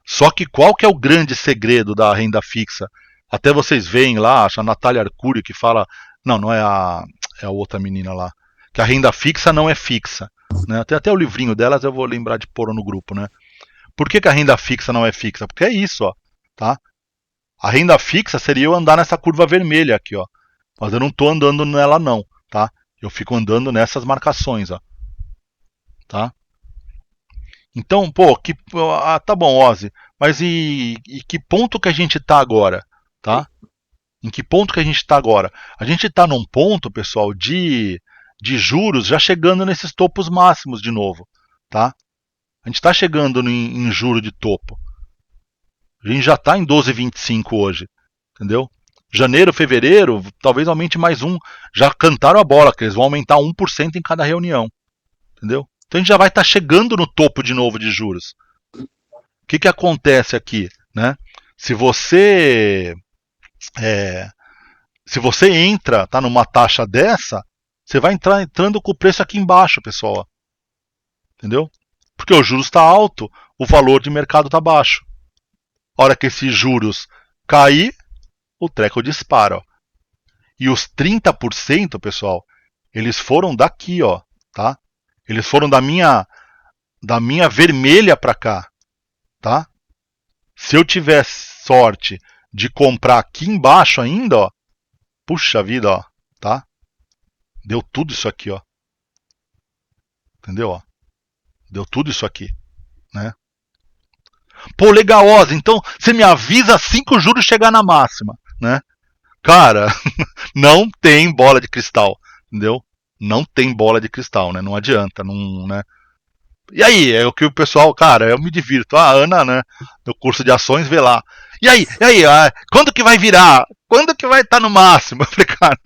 Só que qual que é o grande segredo da renda fixa? Até vocês veem lá, acho a Natália Arcuri que fala, não é a outra menina lá, que a renda fixa não é fixa, né? Tem até o livrinho delas, eu vou lembrar de pôr no grupo, né? Por que a renda fixa não é fixa? Porque é isso, ó, tá? A renda fixa seria eu andar nessa curva vermelha aqui, ó. Mas eu não estou andando nela não, tá? Eu fico andando nessas marcações, ó, tá? Então, pô, tá bom, Ozzy, mas e que ponto que a gente está agora, tá? Em que ponto que a gente está agora? A gente está num ponto, pessoal, de juros já chegando nesses topos máximos de novo, tá? A gente está chegando em juro de topo. A gente já está em 12,25 hoje, entendeu? Janeiro, fevereiro, talvez aumente mais um. Já cantaram a bola, que eles vão aumentar 1% em cada reunião, entendeu? Então a gente já vai estar chegando no topo de novo de juros. O que acontece aqui, né? Se você se você entra, tá numa taxa dessa, você vai entrando com o preço aqui embaixo, pessoal, entendeu? Porque o juros está alto, o valor de mercado está baixo. A hora que esses juros cair, o treco dispara, ó. E os 30%, pessoal, eles foram daqui, ó, tá? Eles foram da minha vermelha para cá, tá? Se eu tivesse sorte de comprar aqui embaixo ainda, ó, puxa vida, ó, tá? Deu tudo isso aqui, ó. Entendeu, ó? Deu tudo isso aqui, né? Pô, legal, Oz, então você me avisa assim que o juro chegar na máxima, né? Cara, não tem bola de cristal, entendeu? Não tem bola de cristal, né? Não adianta, não, né? E aí, é o que o pessoal, cara, eu me divirto. A Ana, né, no curso de ações, vê lá. E aí, quando que vai virar? Quando que vai estar no máximo? Eu falei, cara,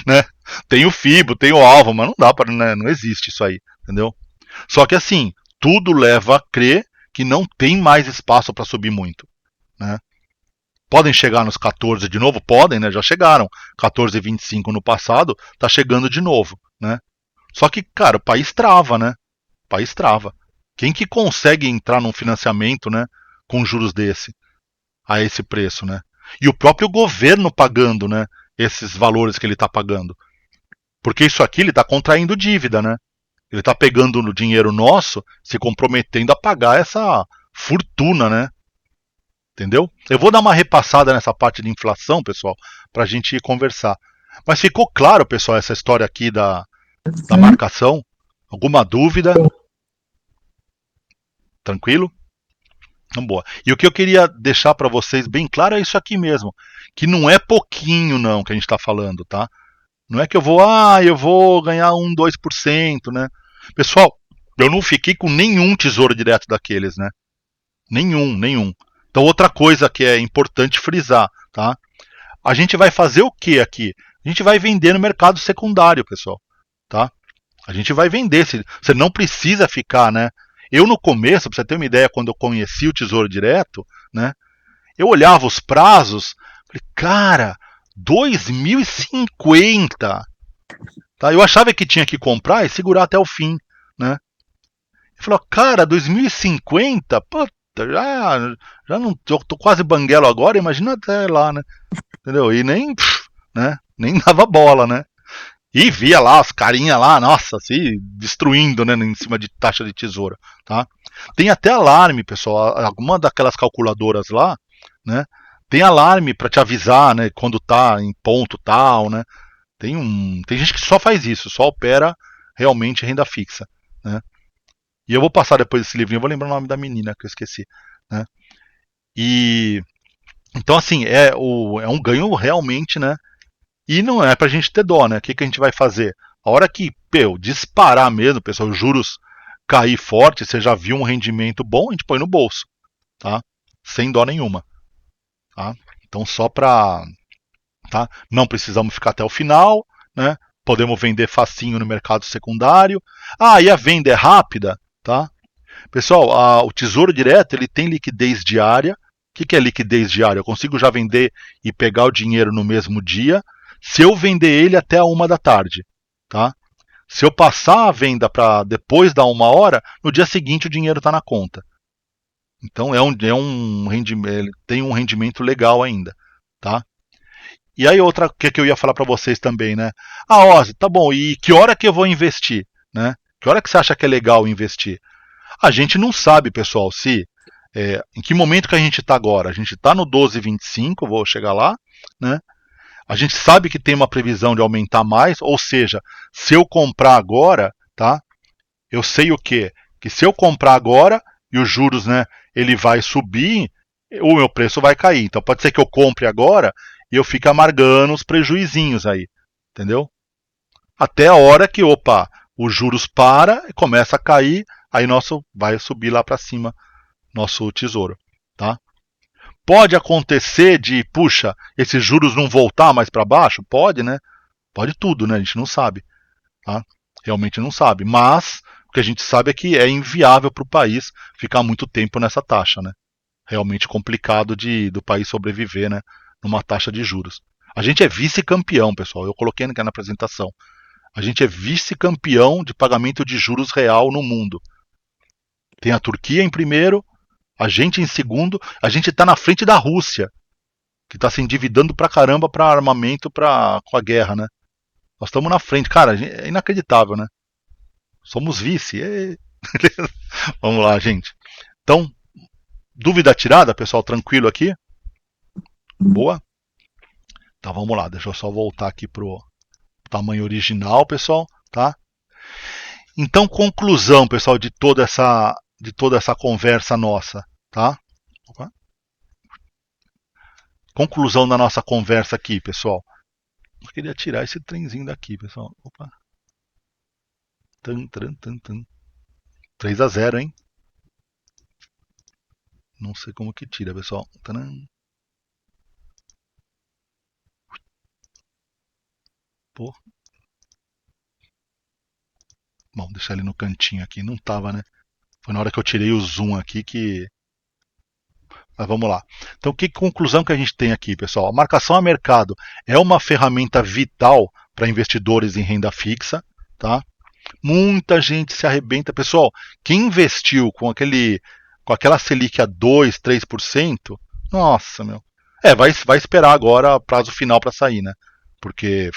né? Tem o FIBO, tem o alvo, mas não dá para, né, não existe isso aí, entendeu? Só que assim, tudo leva a crer que não tem mais espaço para subir muito, né? Podem chegar nos 14 de novo? Podem, né? Já chegaram. 14,25 no passado, tá chegando de novo, né? Só que, cara, o país trava, né? O país trava. Quem que consegue entrar num financiamento, né, com juros desse, a esse preço, né? E o próprio governo pagando, né, esses valores que ele está pagando. Porque isso aqui ele está contraindo dívida, né? Ele está pegando no dinheiro nosso, se comprometendo a pagar essa fortuna, né? Entendeu? Eu vou dar uma repassada nessa parte de inflação, pessoal, para a gente conversar. Mas ficou claro, pessoal, essa história aqui da marcação? Alguma dúvida? Tranquilo? Então, boa. E o que eu queria deixar para vocês bem claro é isso aqui mesmo, que não é pouquinho não que a gente está falando, tá? Não é que eu vou ganhar 2%, né? Pessoal, eu não fiquei com nenhum tesouro direto daqueles, né? Nenhum. Então outra coisa que é importante frisar, tá? A gente vai fazer o que aqui? A gente vai vender no mercado secundário, pessoal, tá? A gente vai vender, você não precisa ficar, né? Eu no começo, para você ter uma ideia, quando eu conheci o Tesouro Direto, né? Eu olhava os prazos, falei, cara, 2050, tá? Eu achava que tinha que comprar e segurar até o fim, né? Ele falou, cara, 2050, puta, já não, eu tô quase banguelo agora, imagina até lá, né? Entendeu? E nem, né? Nem dava bola, né? E via lá as carinhas lá, nossa, assim, destruindo, né, em cima de taxa de tesouro, tá? Tem até alarme, pessoal, alguma daquelas calculadoras lá, né? Tem alarme para te avisar, né, quando tá em ponto tal, né? Tem gente que só faz isso, só opera realmente renda fixa, né? E eu vou passar depois desse livrinho, eu vou lembrar o nome da menina que eu esqueci, né? E então assim, é um ganho realmente, né? E não é pra gente ter dó, né? O que a gente vai fazer? A hora que, disparar mesmo, pessoal, os juros cair forte, você já viu um rendimento bom, a gente põe no bolso, tá? Sem dó nenhuma, tá? Então só pra, tá? Não precisamos ficar até o final, né? podemos vender facinho no mercado secundário. Ah, e a venda é rápida, tá? Pessoal, o Tesouro Direto ele tem liquidez diária. O que é liquidez diária? Eu consigo já vender e pegar o dinheiro no mesmo dia, se eu vender ele até a 1 da tarde, tá? Se eu passar a venda para depois da 1 hora, no dia seguinte o dinheiro está na conta. Então ele tem um rendimento legal ainda, tá? E aí outra que eu ia falar para vocês também, né? Ah, Ozzy, tá bom, e que hora que eu vou investir, né? Que hora que você acha que é legal investir? A gente não sabe, pessoal, em que momento que a gente está agora. A gente está no 12,25, vou chegar lá, né? A gente sabe que tem uma previsão de aumentar mais, ou seja, se eu comprar agora, tá? Eu sei o quê? Que se eu comprar agora e os juros, né, ele vai subir, o meu preço vai cair. Então pode ser que eu compre agora e eu fique amargando os prejuizinhos aí, entendeu? Até a hora que, opa, os juros para e começa a cair, aí nosso vai subir lá para cima nosso tesouro, tá? Pode acontecer de, puxa, esses juros não voltar mais para baixo? Pode, né? Pode tudo, né? A gente não sabe, tá? Realmente não sabe. Mas o que a gente sabe é que é inviável para o país ficar muito tempo nessa taxa, né? Realmente complicado do país sobreviver, né? Numa taxa de juros. A gente é vice-campeão, pessoal. Eu coloquei aqui na apresentação. A gente é vice-campeão de pagamento de juros real no mundo. Tem a Turquia em primeiro, a gente em segundo, a gente está na frente da Rússia, que está se endividando pra caramba para armamento com a guerra, né? Nós estamos na frente, cara, é inacreditável, né? Somos vice. Vamos lá, gente. Então, dúvida tirada, pessoal, tranquilo aqui? Boa? Então vamos lá, deixa eu só voltar aqui pro tamanho original, pessoal, tá? Então, conclusão, pessoal, de toda essa conversa nossa, tá? Opa. Conclusão da nossa conversa aqui, pessoal. Eu queria tirar esse trenzinho daqui, pessoal. Opa. 3-0, hein? Não sei como que tira, pessoal. Pô. Bom, deixar ele no cantinho aqui. Não tava, né? Foi na hora que eu tirei o zoom aqui que... Mas vamos lá. Então, que conclusão que a gente tem aqui, pessoal? A marcação a mercado é uma ferramenta vital para investidores em renda fixa, tá? Muita gente se arrebenta. Pessoal, quem investiu com aquela Selic a 2, 3%, nossa, meu. Vai esperar agora prazo final para sair, né? Porque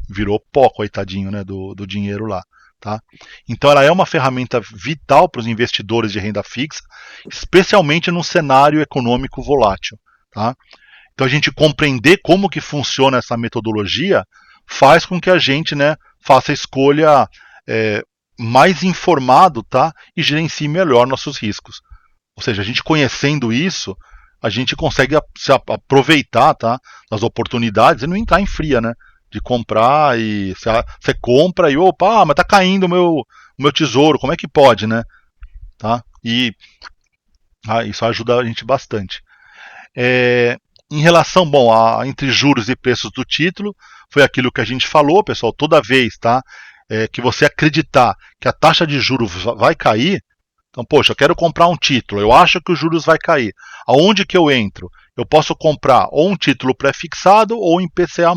virou pó, coitadinho, né, do dinheiro lá. Tá? Então ela é uma ferramenta vital para os investidores de renda fixa, especialmente num cenário econômico volátil. Tá? Então a gente compreender como que funciona essa metodologia faz com que a gente, né, faça a escolha mais informado, tá? E gerencie melhor nossos riscos. Ou seja, a gente conhecendo isso, a gente consegue se aproveitar, tá, das oportunidades e não entrar em fria, né? De comprar e você compra e opa, mas tá caindo o meu tesouro, como é que pode, né? Tá? E isso ajuda a gente bastante. Em relação, bom, entre juros e preços do título, foi aquilo que a gente falou, pessoal, toda vez, tá? Que você acreditar que a taxa de juros vai cair, então, poxa, eu quero comprar um título, eu acho que os juros vai cair. Aonde que eu entro? Eu posso comprar ou um título pré-fixado ou em PCA+.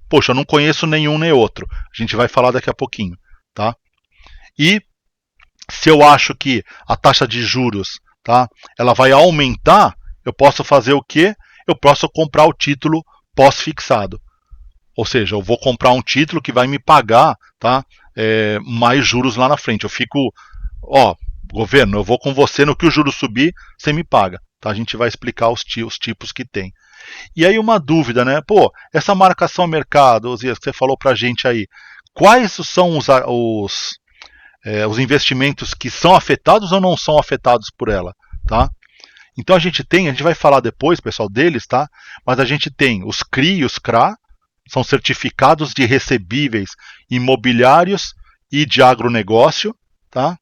Poxa, eu não conheço nenhum nem outro. A gente vai falar daqui a pouquinho, tá? E se eu acho que a taxa de juros, tá, ela vai aumentar, eu posso fazer o quê? Eu posso comprar o título pós-fixado. Ou seja, eu vou comprar um título que vai me pagar, tá, mais juros lá na frente. Eu fico, governo, eu vou com você, no que o juro subir, você me paga. Tá? A gente vai explicar os tipos que tem. E aí uma dúvida, né? Pô, essa marcação ao mercado, Osias, que você falou pra gente aí, quais são os investimentos que são afetados ou não são afetados por ela, tá? Então a gente vai falar depois, pessoal, deles, tá? Mas a gente tem os CRI e os CRA, são certificados de recebíveis imobiliários e de agronegócio, tá?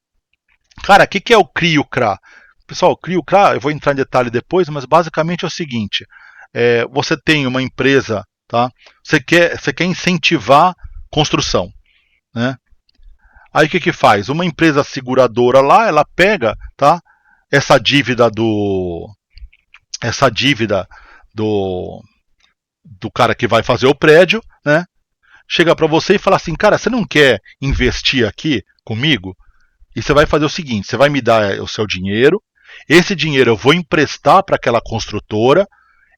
Cara, o que é o CRI e o CRA? Pessoal, o CRI e o CRA, eu vou entrar em detalhe depois, mas basicamente é o seguinte: você tem uma empresa, tá? Você quer incentivar construção, né? Aí o que faz? Uma empresa seguradora lá, ela pega, tá? Essa dívida do cara que vai fazer o prédio, né? Chega para você e fala assim, cara, você não quer investir aqui comigo? E você vai fazer o seguinte, você vai me dar o seu dinheiro, esse dinheiro eu vou emprestar para aquela construtora,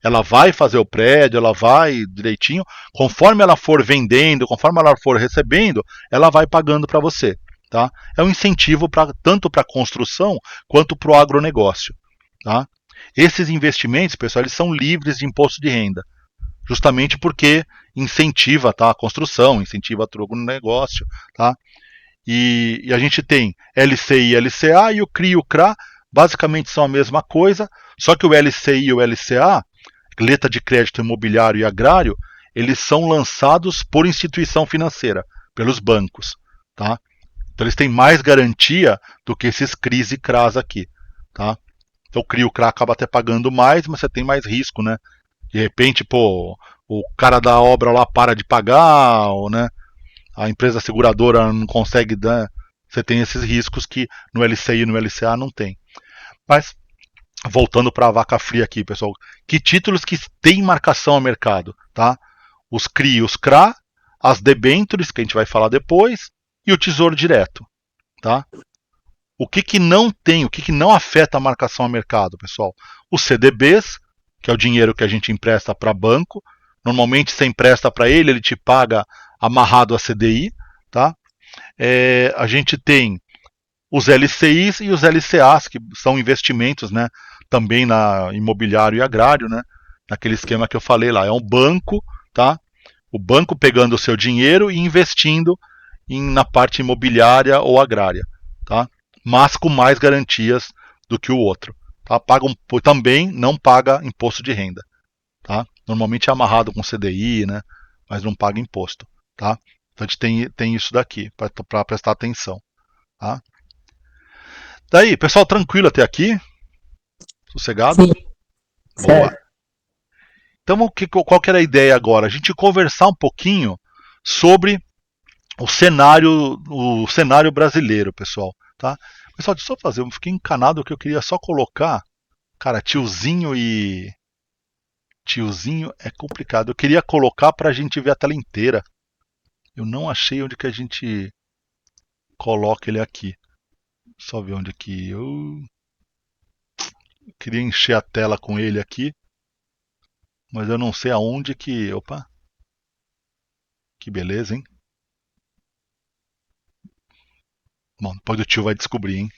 ela vai fazer o prédio, ela vai direitinho, conforme ela for vendendo, conforme ela for recebendo, ela vai pagando para você. Tá? É um incentivo tanto para a construção quanto para o agronegócio. Tá? Esses investimentos, pessoal, eles são livres de imposto de renda, justamente porque incentiva, tá, a construção, incentiva o agronegócio. Tá? E a gente tem LCI e LCA, e o CRI e o CRA basicamente são a mesma coisa, só que o LCI e o LCA, letra de crédito imobiliário e agrário, eles são lançados por instituição financeira, pelos bancos. Tá? Então eles têm mais garantia do que esses CRIs e CRAs aqui. Tá? Então o CRI e o CRA acaba até pagando mais, mas você tem mais risco, né? De repente, pô, o cara da obra lá para de pagar, ou, né, a empresa seguradora não consegue dar. Você tem esses riscos que no LCI e no LCA não tem. Mas, voltando para a vaca fria aqui, pessoal, que títulos que têm marcação ao mercado? Tá? Os CRI e os CRA, as debêntures, que a gente vai falar depois, e o Tesouro Direto. Tá? O que não tem, o que não afeta a marcação ao mercado, pessoal? Os CDBs, que é o dinheiro que a gente empresta para banco. Normalmente você empresta para ele, ele te paga amarrado a CDI. Tá? A gente tem os LCIs e os LCAs, que são investimentos, né, também na imobiliário e agrário, né, naquele esquema que eu falei lá. É um banco, tá? O banco pegando o seu dinheiro e investindo na parte imobiliária ou agrária, tá? Mas com mais garantias do que o outro. Tá? Também não paga imposto de renda. Tá? Normalmente é amarrado com CDI, né? Mas não paga imposto. Tá? Então a gente tem isso daqui para prestar atenção. Tá? Daí, pessoal, tranquilo até aqui? Sossegado? Sim. Boa. Certo. Então, qual que era a ideia agora? A gente conversar um pouquinho sobre o cenário brasileiro, pessoal. Tá? Pessoal, deixa eu só fazer, eu fiquei encanado que eu queria só colocar, cara, tiozinho é complicado. Eu queria colocar pra gente ver a tela inteira. Eu não achei onde que a gente coloca ele aqui. Só ver onde que eu queria encher a tela com ele aqui, mas eu não sei aonde que... Opa! Que beleza, hein? Bom, depois o tio vai descobrir, hein?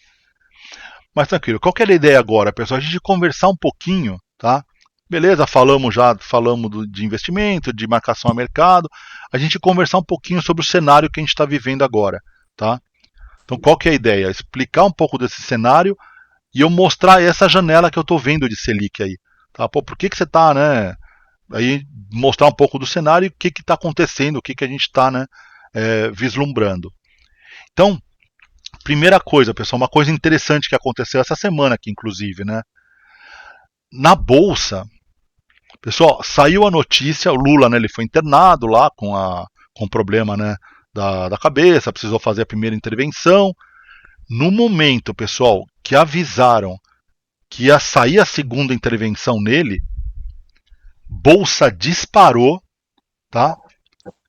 Mas tranquilo, qual que era a ideia agora, pessoal? A gente conversar um pouquinho, tá? Beleza, falamos de investimento, de marcação a mercado. A gente conversar um pouquinho sobre o cenário que a gente está vivendo agora, tá? Então qual que é a ideia? Explicar um pouco desse cenário e eu mostrar essa janela que eu estou vendo de Selic aí. Tá? Pô, por que você está, né? Aí mostrar um pouco do cenário e o que está acontecendo, o que a gente está, né, vislumbrando. Então, primeira coisa, pessoal, uma coisa interessante que aconteceu essa semana aqui, inclusive, né? Na bolsa, pessoal, saiu a notícia, o Lula, né, ele foi internado lá com problema, né, da cabeça, precisou fazer a primeira intervenção. No momento, pessoal, que avisaram que ia sair a segunda intervenção nele, bolsa disparou, tá?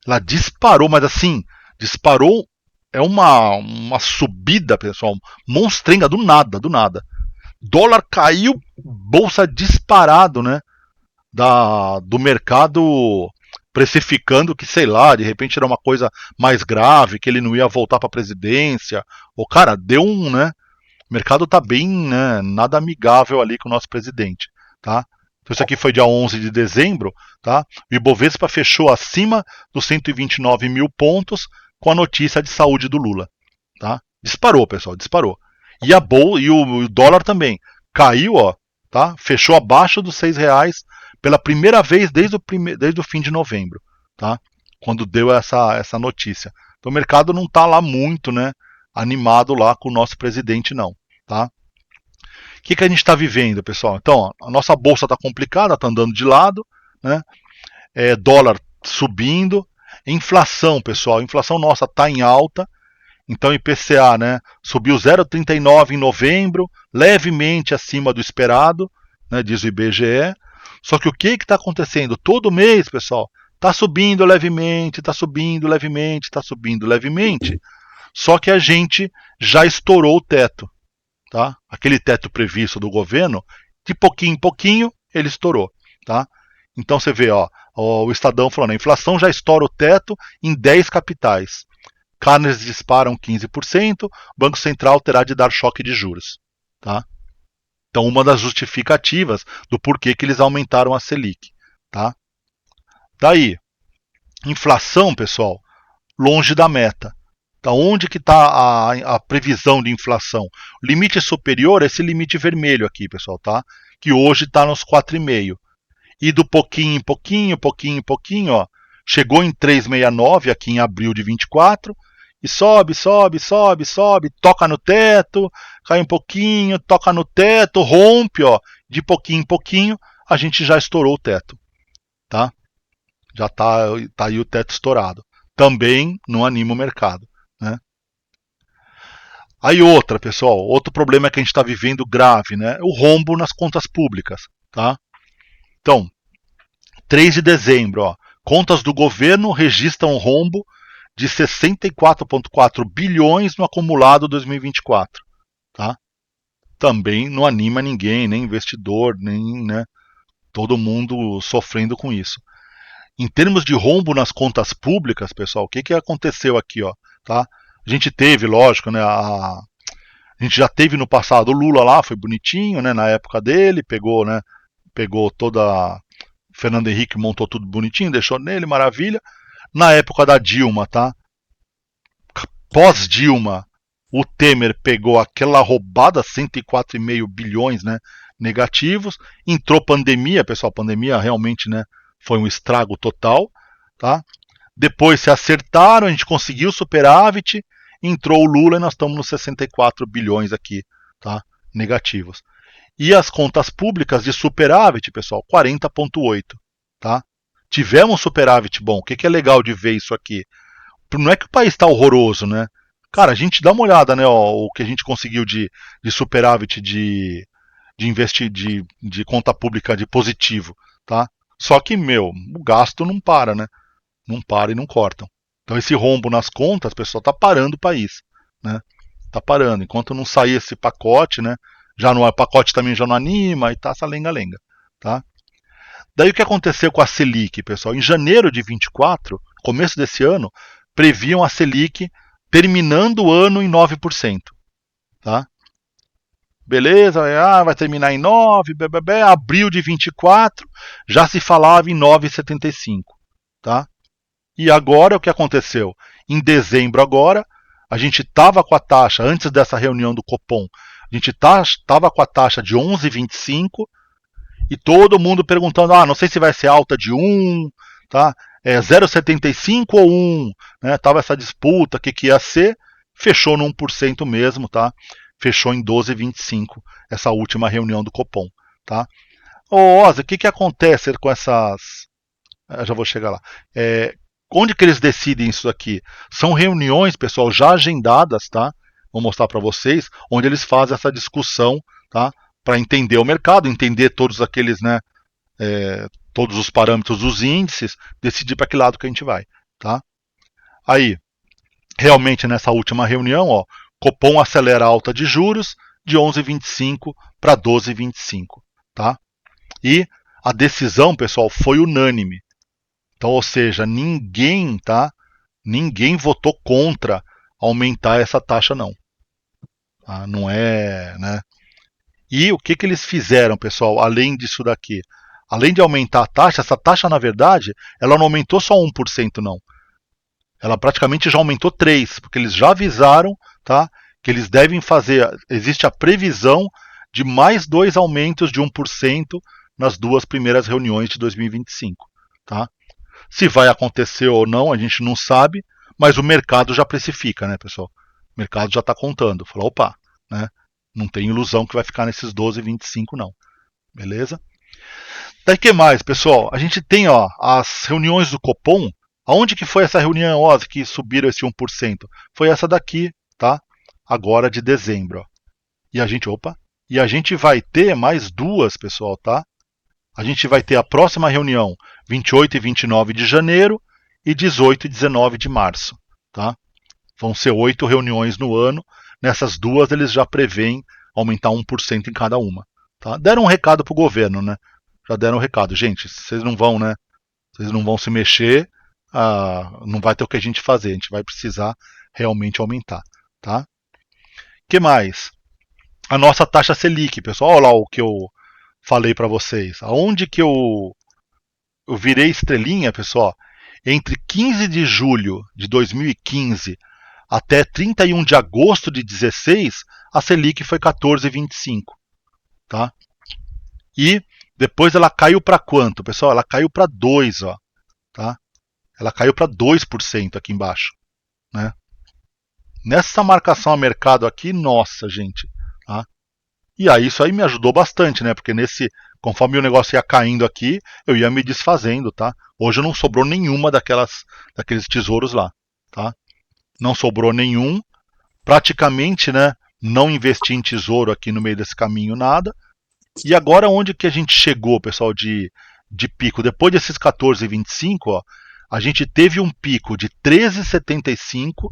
Ela disparou, mas assim, disparou é uma subida, pessoal, monstrenga do nada, do nada. Dólar caiu, bolsa disparado, né? Do mercado precificando que, sei lá, de repente era uma coisa mais grave, que ele não ia voltar para a presidência. O cara deu né? O mercado tá bem, né, nada amigável ali com o nosso presidente, tá? Então isso aqui foi dia 11 de dezembro, tá? O Ibovespa fechou acima dos 129 mil pontos com a notícia de saúde do Lula, tá? Disparou, pessoal, disparou. E o dólar também caiu, ó, tá? Fechou abaixo dos R$ 6 pela primeira vez desde o fim de novembro, tá? Quando deu essa notícia. Então o mercado não tá lá muito, né, animado lá com o nosso presidente, não. Tá? O que a gente está vivendo, pessoal? Então, a nossa bolsa está complicada, está andando de lado, né? Dólar subindo. Inflação, pessoal, a inflação nossa está em alta. Então, IPCA, né, subiu 0,39 em novembro, levemente acima do esperado, né, diz o IBGE. Só que o que está acontecendo? Todo mês, pessoal, está subindo levemente, está subindo levemente, está subindo levemente. Só que a gente já estourou o teto. Tá? Aquele teto previsto do governo, de pouquinho em pouquinho, ele estourou. Tá? Então você vê, ó, o Estadão falando, a inflação já estoura o teto em 10 capitais. Carnes disparam 15%, o Banco Central terá de dar choque de juros. Tá? Então, uma das justificativas do porquê que eles aumentaram a Selic. Tá? Daí, inflação, pessoal, longe da meta. Tá, onde que está a previsão de inflação? O limite superior é esse limite vermelho aqui, pessoal, tá? Que hoje está nos 4,5. E do pouquinho em pouquinho, pouquinho em pouquinho, ó, chegou em 3,69 aqui em abril de 24, e sobe, sobe, sobe, sobe, toca no teto, cai um pouquinho, toca no teto, rompe, ó, de pouquinho em pouquinho, a gente já estourou o teto, tá? Já tá aí o teto estourado. Também não anima o mercado, né? Aí outra, pessoal, outro problema que a gente está vivendo grave, né? O rombo nas contas públicas, tá? Então, 3 de dezembro, ó, contas do governo registram um rombo de 64,4 bilhões no acumulado 2024. Tá? Também não anima ninguém, nem investidor, nem, né, todo mundo sofrendo com isso. Em termos de rombo nas contas públicas, pessoal, o que aconteceu aqui? Ó, tá? A gente teve, lógico, né, a gente já teve no passado o Lula lá, foi bonitinho, né, na época dele, pegou, né, pegou toda... Fernando Henrique montou tudo bonitinho, deixou nele, maravilha. Na época da Dilma, tá? Pós-Dilma, o Temer pegou aquela roubada, 104,5 bilhões, né, negativos. Entrou pandemia, pessoal, pandemia realmente, né, foi um estrago total, tá? Depois se acertaram, a gente conseguiu superávit, entrou o Lula e nós estamos nos 64 bilhões aqui, tá? Negativos. E as contas públicas de superávit, pessoal, 40,8, tá? Tivemos superávit bom. O que é legal de ver isso aqui? Não é que o país está horroroso, né? Cara, a gente dá uma olhada, né? Ó, o que a gente conseguiu de superávit de investir de conta pública de positivo, tá? Só que, meu, o gasto não para, né? Não para e não cortam. Então esse rombo nas contas, pessoal, tá parando o país, né? Tá parando. Enquanto não sair esse pacote, né? Já no pacote também já não anima e tá essa lenga-lenga, tá? Daí o que aconteceu com a Selic, pessoal? Em janeiro de 24, começo desse ano, previam a Selic terminando o ano em 9%, tá? Beleza, vai terminar em 9, abril de 24, já se falava em 9,75, tá? E agora o que aconteceu? Em dezembro agora, a gente estava com a taxa, antes dessa reunião do Copom, a gente estava com a taxa de 11,25 e todo mundo perguntando, não sei se vai ser alta de 1, tá? 0,75 ou 1, né? Tava essa disputa, o que ia ser, fechou no 1% mesmo, tá? Fechou em 12,25 essa última reunião do Copom, tá? Ô, Oza, o que acontece com essas... Eu já vou chegar lá. Onde que eles decidem isso aqui? São reuniões, pessoal, já agendadas, tá? Vou mostrar para vocês, onde eles fazem essa discussão, tá? Para entender o mercado, entender todos aqueles, né? Todos os parâmetros dos índices, decidir para que lado que a gente vai, tá? Aí, realmente nessa última reunião, ó, Copom acelera a alta de juros de 11,25 para 12,25, tá? E a decisão, pessoal, foi unânime. Então, ou seja, ninguém, tá? Ninguém votou contra aumentar essa taxa, não. Tá? Não é, né? E o que eles fizeram, pessoal, além disso daqui? Além de aumentar a taxa, essa taxa, na verdade, ela não aumentou só 1%, não. Ela praticamente já aumentou 3%, porque eles já avisaram, tá, que eles devem fazer, existe a previsão de mais 2 aumentos de 1% nas 2 primeiras reuniões de 2025. Tá? Se vai acontecer ou não, a gente não sabe, mas o mercado já precifica, né, pessoal? O mercado já está contando. Falou, opa, né? Não tem ilusão que vai ficar nesses 12,25, não. Beleza? Daí que mais, pessoal? A gente tem, ó, as reuniões do Copom Aonde que foi essa reunião, Ozzy, que subiram esse 1%? Foi essa daqui, tá? Agora de dezembro. Ó. E a gente vai ter mais duas, pessoal, tá? A gente vai ter a próxima reunião 28 e 29 de janeiro e 18 e 19 de março, tá? Vão ser 8 reuniões no ano. Nessas duas eles já preveem aumentar 1% em cada uma. Tá? Deram um recado pro governo, né? Já deram um recado. Gente, vocês não vão, né? Vocês não vão se mexer, não vai ter o que a gente fazer. A gente vai precisar realmente aumentar, tá? Que mais? A nossa taxa Selic, pessoal. Olha lá o que eu falei para vocês. Aonde que eu virei estrelinha, pessoal? Entre 15 de julho de 2015 até 31 de agosto de 2016, a Selic foi 14,25, tá? E depois ela caiu para quanto, pessoal? Ela caiu para 2, ó, tá? Ela caiu para 2% aqui embaixo, né? Nessa marcação a mercado aqui, nossa, gente, tá? E aí isso aí me ajudou bastante, né? Porque conforme o negócio ia caindo aqui, eu ia me desfazendo, tá? Hoje não sobrou nenhuma daqueles tesouros lá, tá? Não sobrou nenhum, praticamente, né? Não investi em tesouro aqui no meio desse caminho, nada. E agora onde que a gente chegou, pessoal, de pico? Depois desses 14,25, ó, a gente teve um pico de 13,75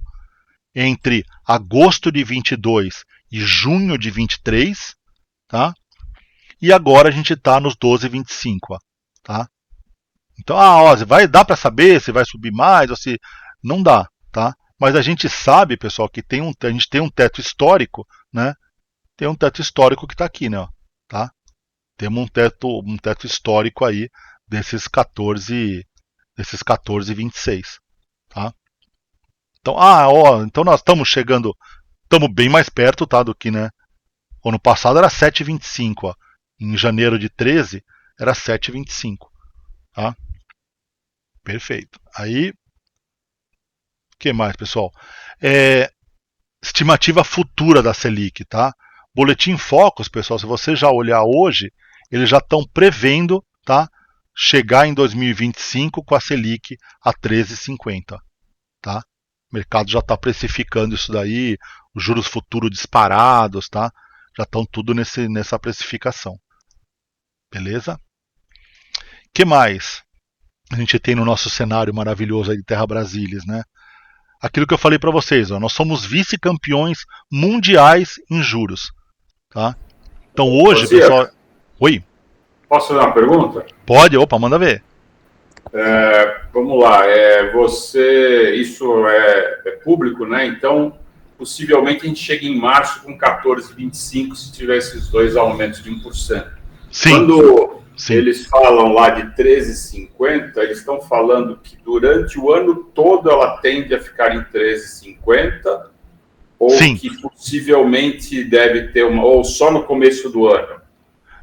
entre agosto de 22 e junho de 23, tá? E agora a gente está nos 12,25, ó, tá? Então, Ozzy, dá para saber se vai subir mais ou se não dá, tá? Mas a gente sabe, pessoal, que a gente tem um teto histórico, né? Tem um teto histórico que está aqui, né? Ó, tá? Temos um teto histórico aí desses 14,26, tá? Então, então nós estamos chegando, estamos bem mais perto, tá, do que, né? O ano passado era 7,25, ó. Em janeiro de 13 era 7,25, tá? Perfeito. Aí, o que mais, pessoal? Estimativa futura da Selic, tá? Boletim Focus, pessoal, se você já olhar hoje, eles já estão prevendo, tá? Chegar em 2025 com a Selic a 13,50, tá? O mercado já está precificando isso daí, os juros futuros disparados, tá? Já estão tudo nessa precificação. Beleza? Que mais a gente tem no nosso cenário maravilhoso aí de Terra Brasilis, né? Aquilo que eu falei para vocês, ó, nós somos vice-campeões mundiais em juros, tá? Então hoje, pessoal... Oi? Posso fazer uma pergunta? Pode, opa, manda ver. Vamos lá, isso é público, né? Então, possivelmente a gente chega em março com 14,25 se tiver esses dois aumentos de 1%. Sim. Quando Sim. Eles falam lá de 13,50, eles estão falando que durante o ano todo ela tende a ficar em 13,50 ou Sim. que possivelmente deve ter ou só no começo do ano?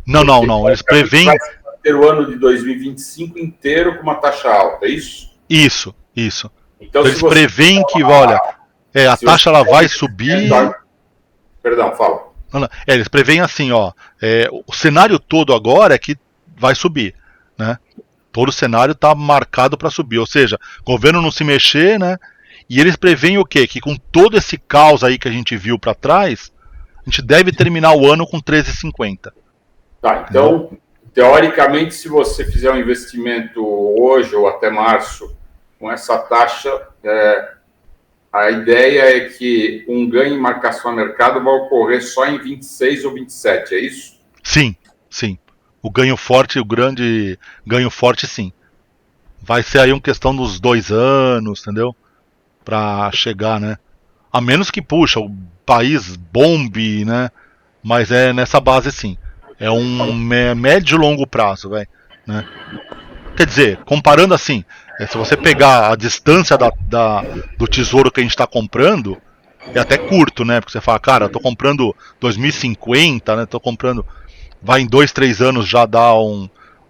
Não. Eles preveem... Vai ter o ano de 2025 inteiro com uma taxa alta, é isso? Isso. Então, eles preveem que, olha, a taxa ela vai subir... Perdão, fala. Não. Eles preveem assim, ó, o cenário todo agora é que vai subir, né? Todo o cenário está marcado para subir, ou seja, o governo não se mexer, né? E eles preveem o quê? Que com todo esse caos aí que a gente viu para trás, a gente deve terminar o ano com 13,50. Tá, então, teoricamente, se você fizer um investimento hoje ou até março com essa taxa, a ideia é que um ganho em marcação a mercado vai ocorrer só em 26 ou 27, é isso? Sim. O ganho forte, o grande ganho forte, sim. Vai ser aí uma questão dos 2 anos, entendeu? Pra chegar, né? A menos que, puxa, o país bombe, né? Mas é nessa base, sim. É um médio e longo prazo, velho, né? Quer dizer, comparando assim, se você pegar a distância do tesouro que a gente está comprando, é até curto, né? Porque você fala, cara, eu tô comprando 2050, né? Tô comprando... Vai em 2, 3 anos já dar um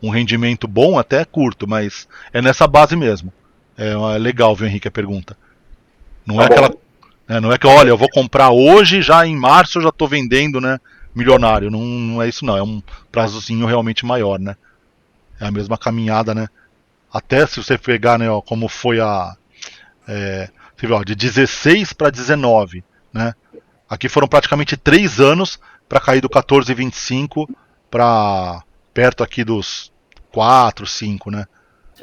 rendimento bom, até curto, mas é nessa base mesmo. É legal, viu, Henrique, a pergunta. Não é aquela... não é que, olha, eu vou comprar hoje, já em março eu já tô vendendo, né? Milionário. Não é isso não, é um prazozinho realmente maior, né? É a mesma caminhada, né? até se você pegar, né, ó, como foi você vê, ó, de 16 para 19, né? Aqui foram praticamente 3 anos para cair do 14,25 para perto aqui dos 4, 5, né?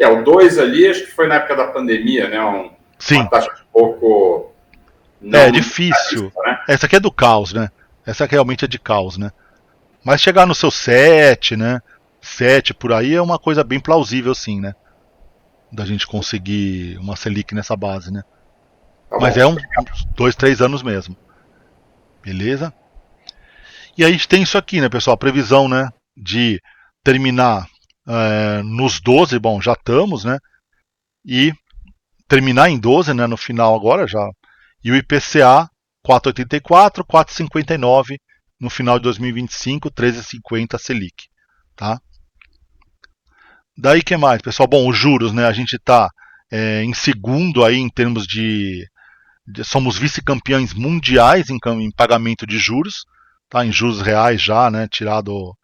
O 2 ali, acho que foi na época da pandemia, né? Sim. Uma taxa um pouco... É difícil. Né? Essa aqui é do caos, né? Essa aqui realmente é de caos, né? Mas chegar no seu 7, né? 7 por aí é uma coisa bem plausível, sim, né? Da gente conseguir uma Selic nessa base, né? Tá. Mas é uns 2, 3 anos mesmo. Beleza? E aí a gente tem isso aqui, né, pessoal? A previsão, né? De terminar nos 12, bom, já estamos, né? E terminar em 12, né? No final agora já. E o IPCA 4,84, 4,59 no final de 2025, 13,50 Selic, tá? Daí que mais, pessoal? Bom, os juros, né? A gente está em segundo aí em termos somos vice-campeões mundiais em pagamento de juros, tá? Em juros reais já, né? Tirado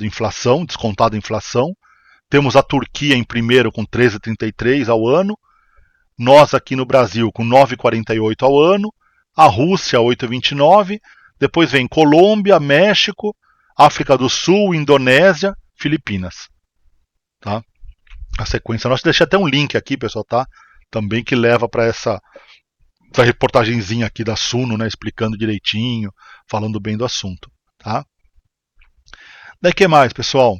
inflação, descontado a inflação. Temos a Turquia em primeiro com 13,33 ao ano. Nós aqui no Brasil com 9,48 ao ano. A Rússia 8,29. Depois vem Colômbia, México, África do Sul, Indonésia, Filipinas. Tá? A sequência nossa, deixei até um link aqui, pessoal, tá? Também que leva para essa reportagenzinha aqui da Suno, né, explicando direitinho, falando bem do assunto, tá? Daí que mais, pessoal?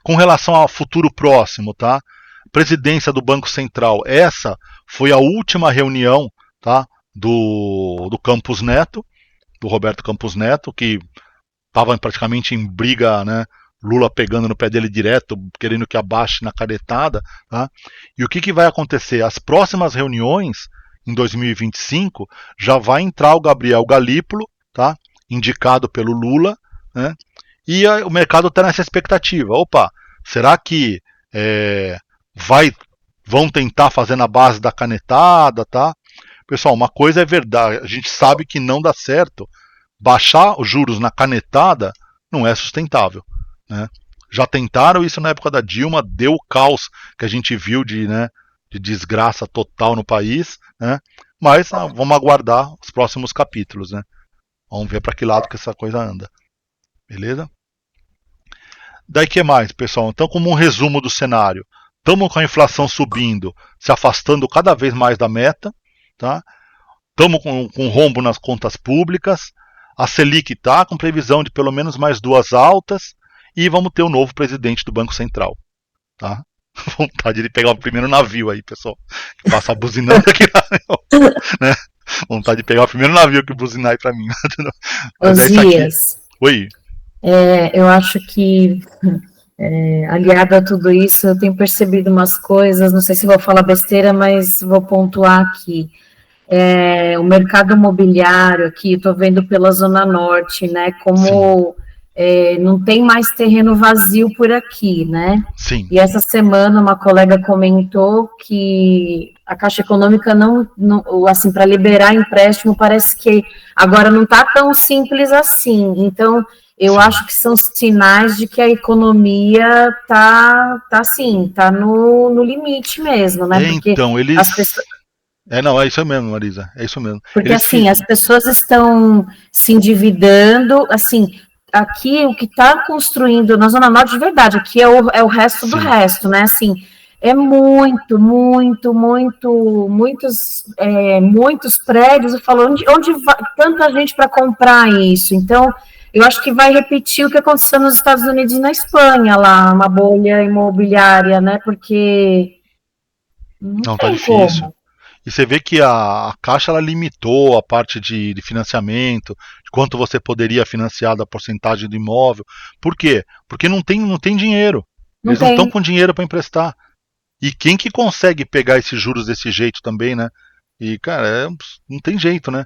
Com relação ao futuro próximo, tá? Presidência do Banco Central, essa foi a última reunião, tá? Do Campos Neto, do Roberto Campos Neto, que estava praticamente em briga, né? Lula pegando no pé dele direto, querendo que abaixe na canetada, tá? E o que vai acontecer? As próximas reuniões, em 2025, já vai entrar o Gabriel Galípolo, tá? Indicado pelo Lula, né? E o mercado está nessa expectativa. Opa, será que vão tentar fazer na base da canetada, tá? Pessoal, uma coisa é verdade, a gente sabe que não dá certo. Baixar os juros na canetada não é sustentável, né? Já tentaram isso na época da Dilma, deu o caos que a gente viu de desgraça total no país, né? Mas vamos aguardar os próximos capítulos, né? Vamos ver para que lado que essa coisa anda. Beleza? Daí que mais, pessoal? Então, como um resumo do cenário, estamos com a inflação subindo, se afastando cada vez mais da meta, tá? Estamos com rombo nas contas públicas, a Selic está com previsão de pelo menos mais 2 altas e vamos ter um novo presidente do Banco Central, tá? Vontade de pegar o primeiro navio aí, pessoal, que passa buzinando aqui, né? Vontade de pegar o primeiro navio que buzinar aí pra mim. Osias, oi. Eu acho que, aliado a tudo isso, eu tenho percebido umas coisas, não sei se vou falar besteira, mas vou pontuar aqui. O mercado imobiliário aqui, estou vendo pela Zona Norte, né, como não tem mais terreno vazio por aqui, né? Sim. E essa semana uma colega comentou que a Caixa Econômica não assim, para liberar empréstimo, parece que agora não está tão simples assim. Então, eu acho que são sinais de que a economia tá no limite mesmo, né? Porque então, eles... as pessoas... não, é isso mesmo, Marisa, é isso mesmo. Porque assim, as pessoas estão se endividando, assim, aqui o que está construindo na Zona Norte, de verdade, aqui é o resto do resto, né? Assim, é muitos prédios. Eu falo, onde vai tanta gente para comprar isso? Então, eu acho que vai repetir o que aconteceu nos Estados Unidos e na Espanha, lá, uma bolha imobiliária, né? Porque não tá tem difícil. como. E você vê que a Caixa ela limitou a parte de financiamento, de quanto você poderia financiar da porcentagem do imóvel. Por quê? Porque não tem dinheiro. Eles não estão com dinheiro para emprestar. E quem que consegue pegar esses juros desse jeito também, né? E, cara, não tem jeito, né?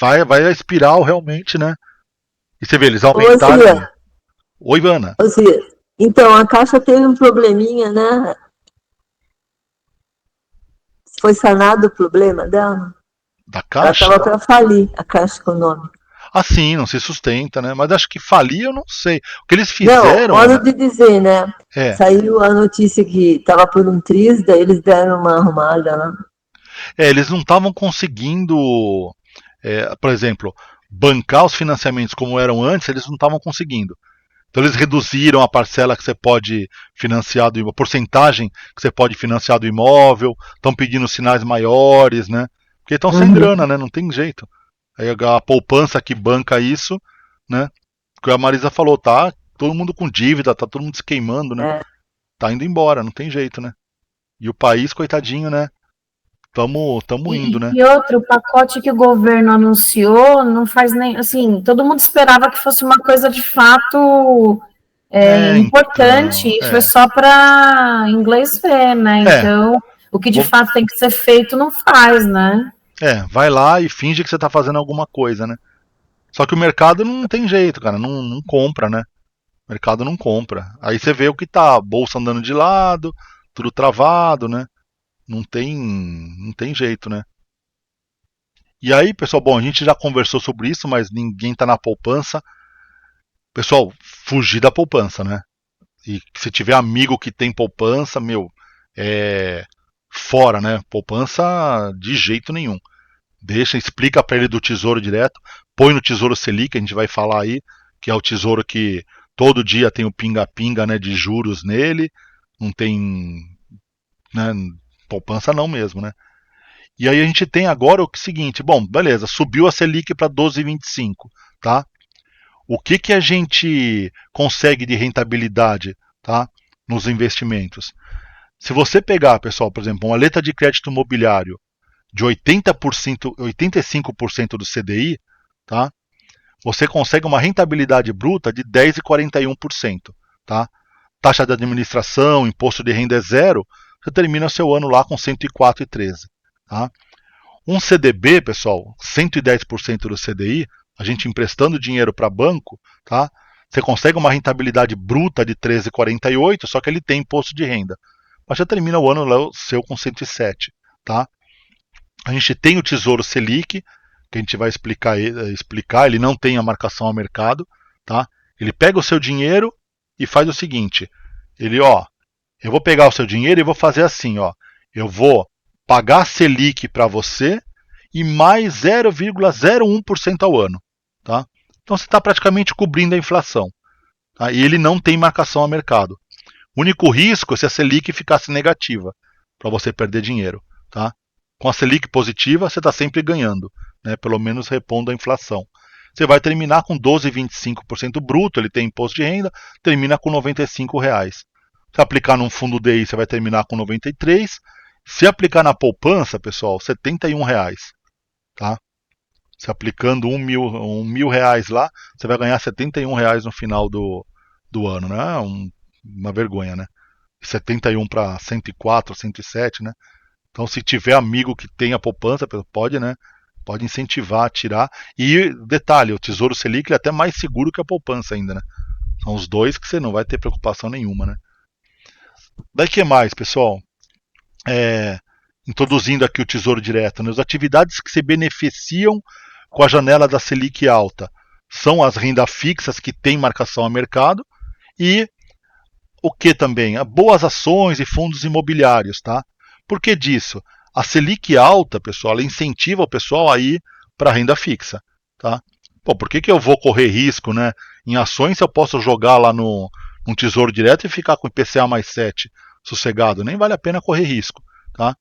Vai a espiral realmente, né? E você vê, eles aumentaram... Oi, Ivana. Então, a Caixa teve um probleminha, né? Foi sanado o problema dela? Da Caixa? Ela estava para falir, a Caixa Econômica. Assim, não se sustenta, né? Mas acho que falir eu não sei. O que eles Não, fizeram, modo de dizer, né? é, Saiu a notícia que estava por um triz, daí eles deram uma arrumada lá. eles não estavam conseguindo, por exemplo, bancar os financiamentos como eram antes, eles não estavam conseguindo. Então eles reduziram a parcela que você pode financiar do imóvel, a porcentagem que você pode financiar do imóvel, estão pedindo sinais maiores, né? Porque estão sem grana, né? Não tem jeito. Aí a poupança que banca isso, né? Que a Marisa falou, tá todo mundo com dívida, tá todo mundo se queimando, né? É. Tá indo embora, não tem jeito, né? E o país, coitadinho, né? Tamo indo, né? E outro, o pacote que o governo anunciou não faz nem, assim, todo mundo esperava que fosse uma coisa de fato importante, Então, e foi só para inglês ver, né? É, Então, o que de vou- fato tem que ser feito não faz, né? vai lá e finge que você tá fazendo alguma coisa, né? Só que o mercado não tem jeito, cara, não compra, né? O mercado não compra. Aí você vê o que tá, a bolsa andando de lado, tudo travado, né? Não tem jeito, né? E aí, pessoal, bom, a gente já conversou sobre isso, mas ninguém tá na poupança. Pessoal, fugir da poupança, né? E se tiver amigo que tem poupança, meu, é fora, né? Poupança de jeito nenhum. Deixa, explica para ele do Tesouro Direto, põe no Tesouro Selic, a gente vai falar aí, que é o tesouro que todo dia tem o pinga-pinga, né, de juros nele, não tem, né, poupança não mesmo, né? E aí a gente tem agora o seguinte, bom, beleza, subiu a Selic para 12,25, tá? O que a gente consegue de rentabilidade, tá, nos investimentos? Se você pegar, pessoal, por exemplo, uma letra de crédito imobiliário de 80%, 85% do CDI, tá? Você consegue uma rentabilidade bruta de 10,41%, tá? Taxa de administração, imposto de renda é zero, você termina seu ano lá com 104,13, tá? Um CDB, pessoal, 110% do CDI, a gente emprestando dinheiro para banco, tá? Você consegue uma rentabilidade bruta de 13,48, só que ele tem imposto de renda. Mas já termina o ano lá, seu com 107, tá? A gente tem o Tesouro Selic, que a gente vai explicar, ele não tem a marcação ao mercado, tá? Ele pega o seu dinheiro e faz o seguinte, eu vou pegar o seu dinheiro e vou fazer assim, eu vou pagar Selic para você e mais 0,01% ao ano, tá? Então você está praticamente cobrindo a inflação, tá? E ele não tem marcação ao mercado. O único risco é se a Selic ficasse negativa, para você perder dinheiro, tá? Com a Selic positiva, você está sempre ganhando, né? Pelo menos repondo a inflação. Você vai terminar com 12,25% bruto, ele tem imposto de renda, termina com R$ 95. Se aplicar num fundo DI, você vai terminar com 93. Se aplicar na poupança, pessoal, R$ 71. Tá? Se aplicando um mil reais lá, você vai ganhar R$ 71 no final do ano, né? Uma vergonha, né? 71 para 104, 107, né? Então, se tiver amigo que tenha poupança, pode, né? Pode incentivar a tirar. E detalhe, o Tesouro Selic é até mais seguro que a poupança ainda, né? São os dois que você não vai ter preocupação nenhuma, né? Daí que mais, pessoal? Introduzindo aqui o Tesouro Direto, né? As atividades que se beneficiam com a janela da Selic alta são as rendas fixas que têm marcação a mercado e o que também? Boas ações e fundos imobiliários, tá? Por que disso? A Selic alta, pessoal, ela incentiva o pessoal a ir para a renda fixa, tá? Pô, por que eu vou correr risco, né? Em ações se eu posso jogar lá no Tesouro Direto e ficar com IPCA mais 7 sossegado? Nem vale a pena correr risco, tá?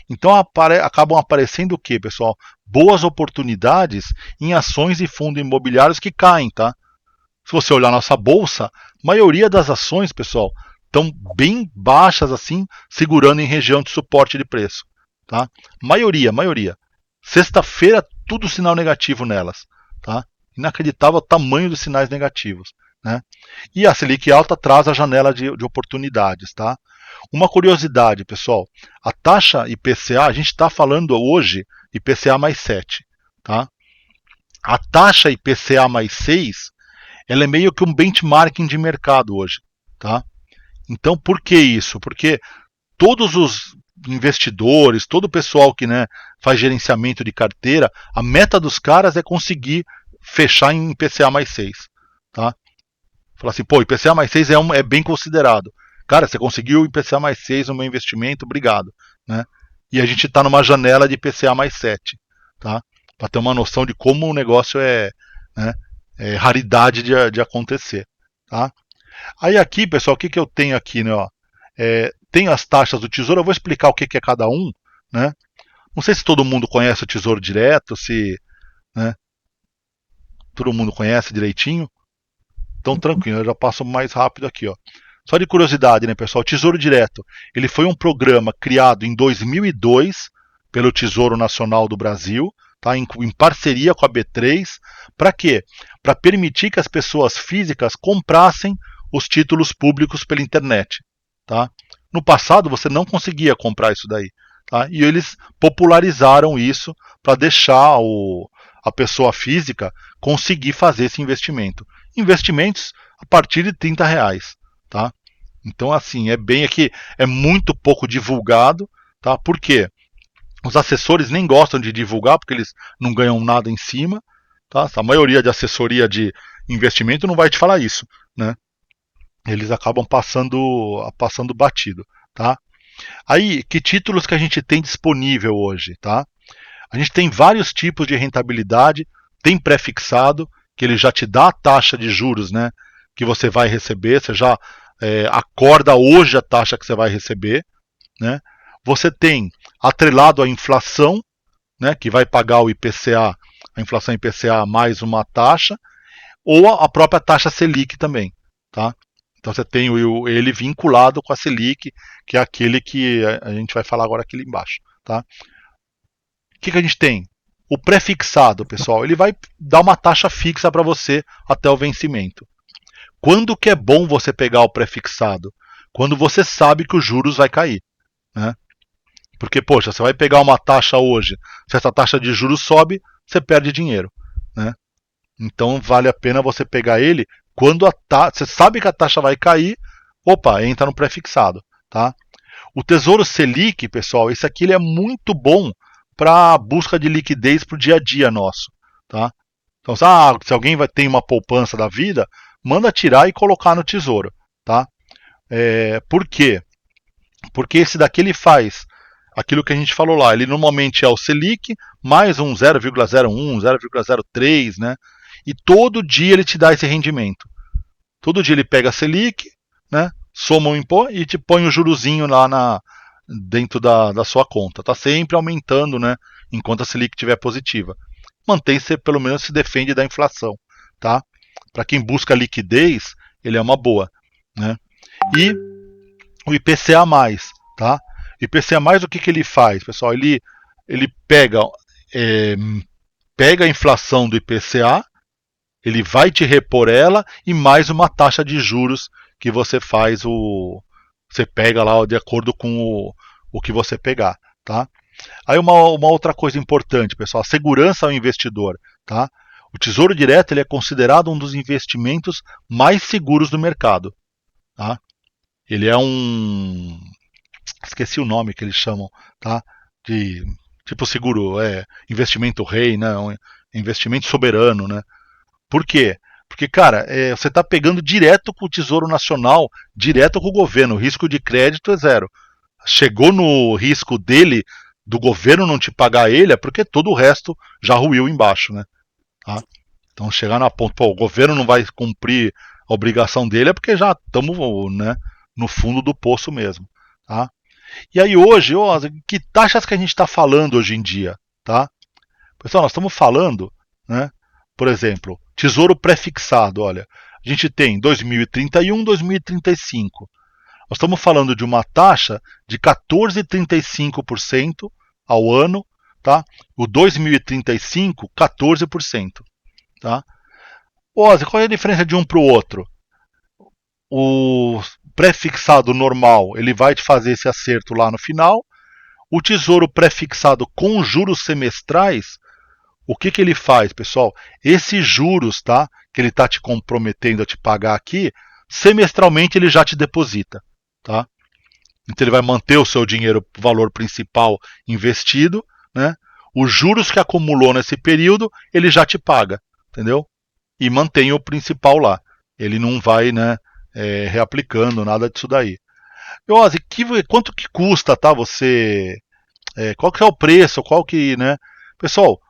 Então acabam aparecendo o que, pessoal? Boas oportunidades em ações e fundos imobiliários que caem, tá? Se você olhar nossa bolsa, a maioria das ações, pessoal, estão bem baixas assim, segurando em região de suporte de preço, tá? Maioria. Sexta-feira, tudo sinal negativo nelas, tá? Inacreditável o tamanho dos sinais negativos, né? E a Selic alta traz a janela de oportunidades, tá? Uma curiosidade, pessoal, a taxa IPCA, a gente está falando hoje IPCA mais 7, tá? A taxa IPCA mais 6, ela é meio que um benchmarking de mercado hoje, tá? Então, por que isso? Porque todos os investidores, todo o pessoal que, né, faz gerenciamento de carteira, a meta dos caras é conseguir fechar em IPCA mais 6. Tá? Falar assim, pô, IPCA mais 6 é bem considerado. Cara, você conseguiu IPCA mais 6 no meu investimento, obrigado. Né? E a gente está numa janela de IPCA mais 7. Tá? Para ter uma noção de como o negócio né, é raridade de acontecer. Tá? Aí aqui, pessoal, o que eu tenho aqui? Né, ó, tem as taxas do Tesouro, eu vou explicar o que é cada um. Né? Não sei se todo mundo conhece o Tesouro Direto, se né, todo mundo conhece direitinho. Então, tranquilo, eu já passo mais rápido aqui. Ó. Só de curiosidade, né, pessoal? O Tesouro Direto, ele foi um programa criado em 2002 pelo Tesouro Nacional do Brasil, tá, em parceria com a B3. Para quê? Para permitir que as pessoas físicas comprassem os títulos públicos pela internet. Tá? No passado, você não conseguia comprar isso daí. Tá? E eles popularizaram isso para deixar a pessoa física conseguir fazer esse investimento. Investimentos a partir de R$30. Tá? Então, assim, é bem aqui, é muito pouco divulgado. Tá? Por quê? Os assessores nem gostam de divulgar porque eles não ganham nada em cima. Tá? A maioria de assessoria de investimento não vai te falar isso. Né? Eles acabam passando batido. Tá? Aí, que títulos que a gente tem disponível hoje? Tá? A gente tem vários tipos de rentabilidade. Tem pré-fixado, que ele já te dá a taxa de juros, né, que você vai receber. Você já acorda hoje a taxa que você vai receber. Né? Você tem atrelado à inflação, né, que vai pagar o IPCA, a inflação IPCA mais uma taxa, ou a própria taxa Selic também. Tá? Então você tem ele vinculado com a Selic, que é aquele que a gente vai falar agora aqui embaixo. Tá? O que a gente tem? O pré-fixado, pessoal, ele vai dar uma taxa fixa para você até o vencimento. Quando que é bom você pegar o pré-fixado? Quando você sabe que os juros vai cair. Né? Porque, poxa, você vai pegar uma taxa hoje, se essa taxa de juros sobe, você perde dinheiro. Né? Então vale a pena você pegar ele quando você sabe que a taxa vai cair, opa, entra no pré-fixado. Tá? O Tesouro Selic, pessoal, esse aqui ele é muito bom para busca de liquidez para o dia a dia nosso. Tá? Então, se alguém ter uma poupança da vida, manda tirar e colocar no Tesouro. Tá? Por quê? Porque esse daqui ele faz aquilo que a gente falou lá. Ele normalmente é o Selic mais um 0,01, 0,03, né? E todo dia ele te dá esse rendimento. Todo dia ele pega a Selic, né? Soma o imposto e te põe o jurozinho lá dentro da sua conta. Está sempre aumentando, né? Enquanto a Selic estiver positiva. Mantém-se, pelo menos se defende da inflação. Tá? Para quem busca liquidez, ele é uma boa. Né? E o IPCA+, tá? IPCA+, o que ele faz, pessoal? Ele pega a inflação do IPCA, ele vai te repor ela e mais uma taxa de juros que você faz você pega lá de acordo com o que você pegar, tá? Aí uma outra coisa importante, pessoal, a segurança ao investidor, tá? O Tesouro Direto ele é considerado um dos investimentos mais seguros do mercado, tá? Ele é esqueci o nome que eles chamam, tá? De tipo seguro, investimento rei, né? Um investimento soberano, né? Por quê? Porque, cara, você está pegando direto com o Tesouro Nacional, direto com o governo. O risco de crédito é zero. Chegou no risco dele, do governo não te pagar ele, é porque todo o resto já ruiu embaixo, né? Tá? Então, chegar na ponta, o governo não vai cumprir a obrigação dele, é porque já estamos, né, no fundo do poço mesmo. Tá? E aí hoje, que taxas que a gente está falando hoje em dia? Tá? Pessoal, nós estamos falando, né? Por exemplo, Tesouro Pré-fixado, olha, a gente tem 2031, 2035. Nós estamos falando de uma taxa de 14,35% ao ano, tá? O 2035, 14%. Tá? Qual é a diferença de um para o outro? O pré-fixado normal, ele vai te fazer esse acerto lá no final. O Tesouro Pré-fixado com juros semestrais, o que ele faz, pessoal? Esses juros, tá, que ele está te comprometendo a te pagar aqui, semestralmente ele já te deposita. Tá? Então ele vai manter o seu dinheiro, o valor principal investido, né? Os juros que acumulou nesse período, ele já te paga. entendeu? E mantém o principal lá. Ele não vai, né, reaplicando nada disso daí. E, Ozzy, quanto que custa, tá? Você, qual que é o preço? Qual que, né? Pessoal,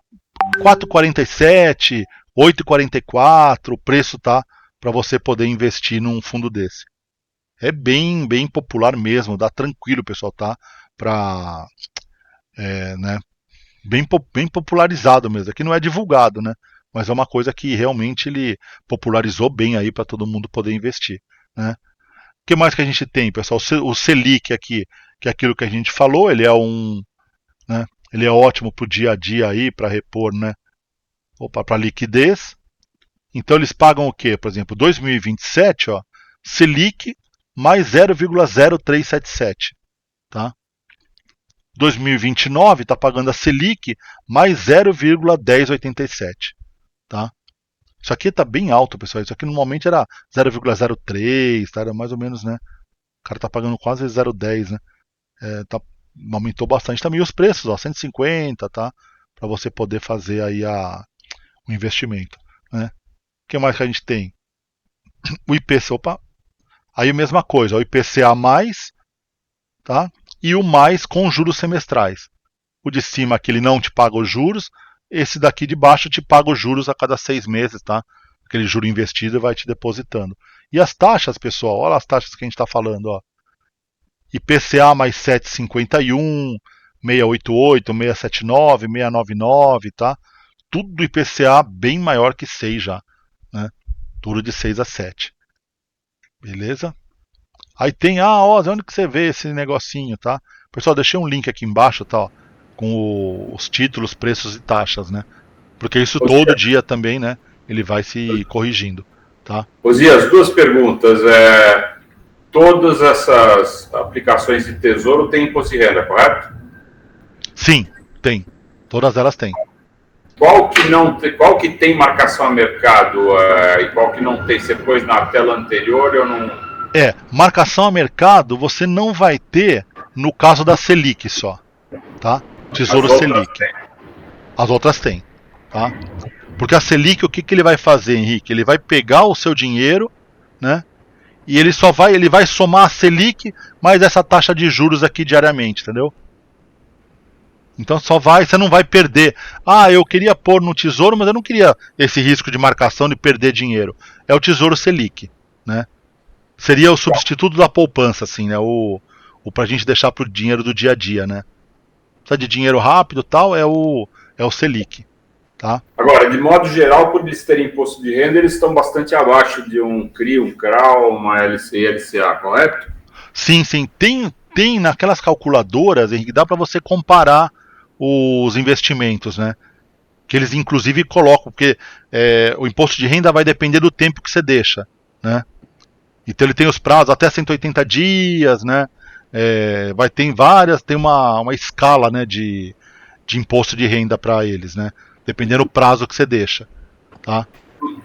4,47, 8,44, o preço tá para você poder investir num fundo desse. É bem, bem popular mesmo, dá tranquilo, pessoal, tá? Para, né? Bem popularizado mesmo. Aqui não é divulgado, né? Mas é uma coisa que realmente ele popularizou bem aí para todo mundo poder investir, né? O que mais que a gente tem, pessoal? O Selic aqui, que é aquilo que a gente falou, ele é né? Ele é ótimo para o dia a dia aí, para repor, né? Opa, para liquidez. Então eles pagam o quê? Por exemplo, 2027, ó, Selic mais 0,0377, tá? 2029 está pagando a Selic mais 0,1087, tá? Isso aqui está bem alto, pessoal. Isso aqui normalmente era 0,03, tá? Era mais ou menos, né? O cara está pagando quase 0,10, né? Aumentou bastante também os preços, ó, 150, tá? Para você poder fazer aí o investimento, né? O que mais que a gente tem? O IPCA, opa. Aí a mesma coisa, o IPCA mais, tá? E o mais com juros semestrais. O de cima aqui ele não te paga os juros, esse daqui de baixo te paga os juros a cada 6 meses, tá? Aquele juro investido vai te depositando. E as taxas, pessoal, olha as taxas que a gente está falando, ó. IPCA mais 7,51, 688, 679, 699, tá? Tudo IPCA bem maior que 6 já, né? Tudo de 6 a 7. Beleza? Aí tem, Ozzy, onde que você vê esse negocinho, tá? Pessoal, deixei um link aqui embaixo, tá? Ó, com os títulos, preços e taxas, né? Porque isso todo dia também, né? Ele vai se corrigindo, tá? Osias, duas perguntas. Todas essas aplicações de tesouro têm imposto de renda, correto? Sim, tem. Todas elas têm. Qual que tem marcação a mercado e qual que não tem? Você pôs na tela anterior, eu não... Marcação a mercado você não vai ter no caso da Selic só, tá? Tesouro Selic. As outras têm, tá? Porque a Selic, o que ele vai fazer, Henrique? Ele vai pegar o seu dinheiro, né? E ele vai somar a Selic mais essa taxa de juros aqui diariamente, entendeu? Então você não vai perder. Eu queria pôr no tesouro, mas eu não queria esse risco de marcação de perder dinheiro. É o Tesouro Selic, né? Seria o substituto da poupança, assim, né? O pra gente deixar pro dinheiro do dia a dia, né? Precisa de dinheiro rápido e tal, é o Selic, tá? Agora, de modo geral, por eles terem imposto de renda, eles estão bastante abaixo de um CRI, um CRAL, uma LCI, LCA, correto? Sim. Tem naquelas calculadoras, Henrique, dá para você comparar os investimentos, né? Que eles inclusive colocam, porque o imposto de renda vai depender do tempo que você deixa, né? Então ele tem os prazos até 180 dias, né? Tem uma escala, né, de imposto de renda para eles, né? Dependendo do prazo que você deixa, tá?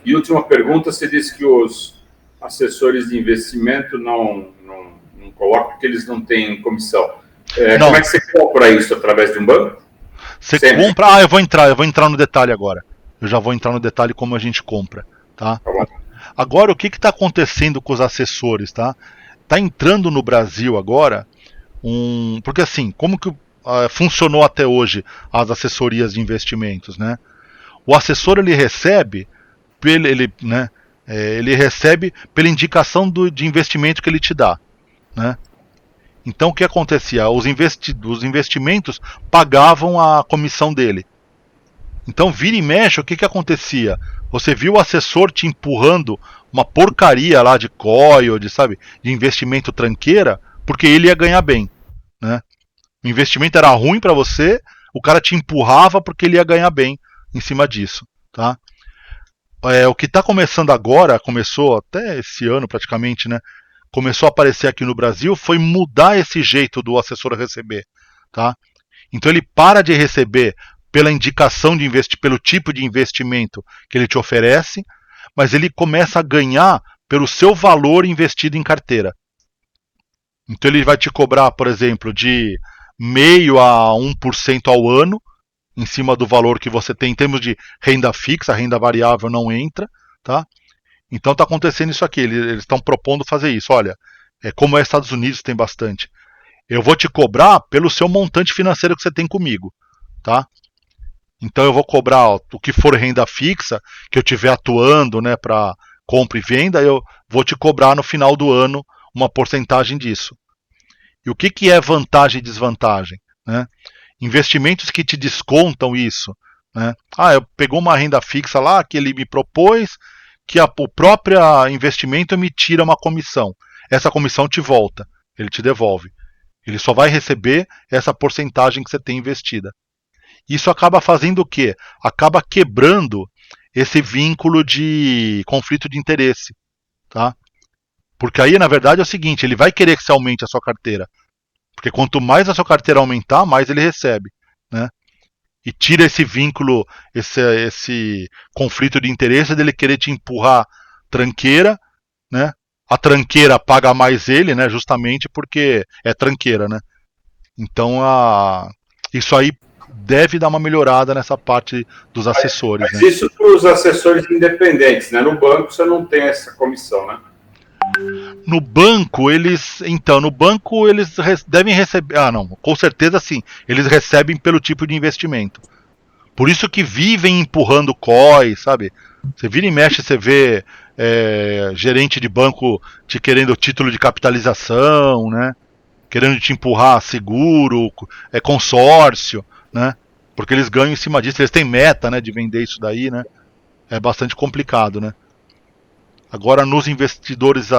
E última pergunta, você disse que os assessores de investimento não colocam porque eles não têm comissão. Como é que você compra isso? Através de um banco? Você compra... eu vou entrar no detalhe agora. Eu já vou entrar no detalhe como a gente compra, tá? Tá bom. Agora, o que está acontecendo com os assessores, tá? Está entrando no Brasil agora porque assim, como que funcionou até hoje as assessorias de investimentos, né? O assessor ele recebe pela indicação de investimento que ele te dá, né? Então o que acontecia? Os investimentos pagavam a comissão dele. Então vira e mexe, o que acontecia? Você viu o assessor te empurrando uma porcaria lá de COI, de investimento tranqueira, porque ele ia ganhar bem, né? O investimento era ruim para você, o cara te empurrava porque ele ia ganhar bem em cima disso, tá? O que está começando agora, começou até esse ano praticamente, né? Começou a aparecer aqui no Brasil, foi mudar esse jeito do assessor receber, tá? Então ele para de receber pela indicação de pelo tipo de investimento que ele te oferece, mas ele começa a ganhar pelo seu valor investido em carteira. Então ele vai te cobrar, por exemplo, de 0,5% a 1% ao ano, em cima do valor que você tem em termos de renda fixa, a renda variável não entra, tá? Então está acontecendo isso aqui, eles estão propondo fazer isso. Olha, como é Estados Unidos tem bastante, eu vou te cobrar pelo seu montante financeiro que você tem comigo, tá? Então eu vou cobrar o que for renda fixa, que eu estiver atuando, né, para compra e venda, eu vou te cobrar no final do ano uma porcentagem disso. E o que é vantagem e desvantagem, né? Investimentos que te descontam isso, né? Eu pegou uma renda fixa lá que ele me propôs, que o próprio investimento me tira uma comissão. Essa comissão te volta, ele te devolve. Ele só vai receber essa porcentagem que você tem investida. Isso acaba fazendo o quê? Acaba quebrando esse vínculo de conflito de interesse, tá? Porque aí, na verdade, é o seguinte, ele vai querer que você aumente a sua carteira. Porque quanto mais a sua carteira aumentar, mais ele recebe, né? E tira esse vínculo, esse conflito de interesse dele querer te empurrar tranqueira, né? A tranqueira paga mais ele, né? Justamente porque é tranqueira, né? Então, isso aí deve dar uma melhorada nessa parte dos assessores. Mas né? Isso para os assessores independentes, né? No banco você não tem essa comissão, né? No banco, eles devem receber. Não, com certeza sim. Eles recebem pelo tipo de investimento. Por isso que vivem empurrando COI, sabe? Você vira e mexe, você vê gerente de banco te querendo título de capitalização, né? Querendo te empurrar seguro, consórcio, né? Porque eles ganham em cima disso, eles têm meta, né, de vender isso daí, né? É bastante complicado, né? Agora nos investidores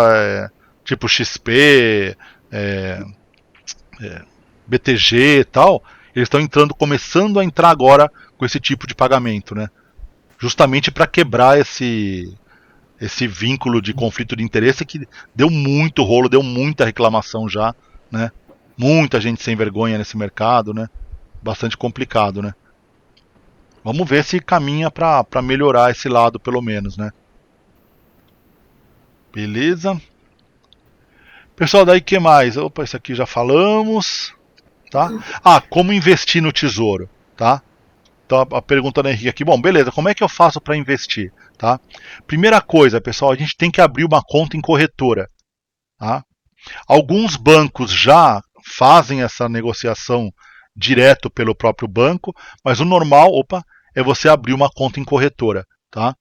tipo XP, BTG e tal, eles estão começando a entrar agora com esse tipo de pagamento, né? Justamente para quebrar esse vínculo de conflito de interesse que deu muito rolo, deu muita reclamação já, né? Muita gente sem vergonha nesse mercado, né? Bastante complicado, né? Vamos ver se caminha para melhorar esse lado, pelo menos, né? Beleza. Pessoal, daí que mais? Opa, isso aqui já falamos, tá? Como investir no tesouro, tá? Então a pergunta do Henrique aqui, bom, beleza, como é que eu faço para investir, tá? Primeira coisa, pessoal, a gente tem que abrir uma conta em corretora, tá? Alguns bancos já fazem essa negociação direto pelo próprio banco, mas o normal, é você abrir uma conta em corretora, tá?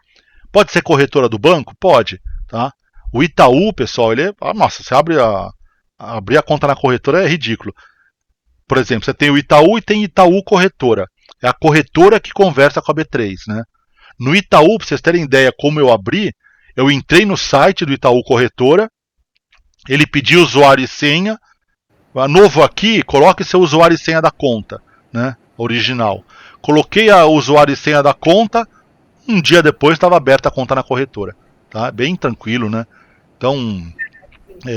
Pode ser corretora do banco? Pode, tá? O Itaú, pessoal, nossa, você abrir a conta na corretora é ridículo. Por exemplo, você tem o Itaú e tem Itaú Corretora. É a corretora que conversa com a B3, né? No Itaú, para vocês terem ideia como eu abri, eu entrei no site do Itaú Corretora, ele pediu usuário e senha. Novo aqui, coloque seu usuário e senha da conta, né? Original. Coloquei o usuário e senha da conta, um dia depois estava aberta a conta na corretora. Tá? Bem tranquilo, né? Então,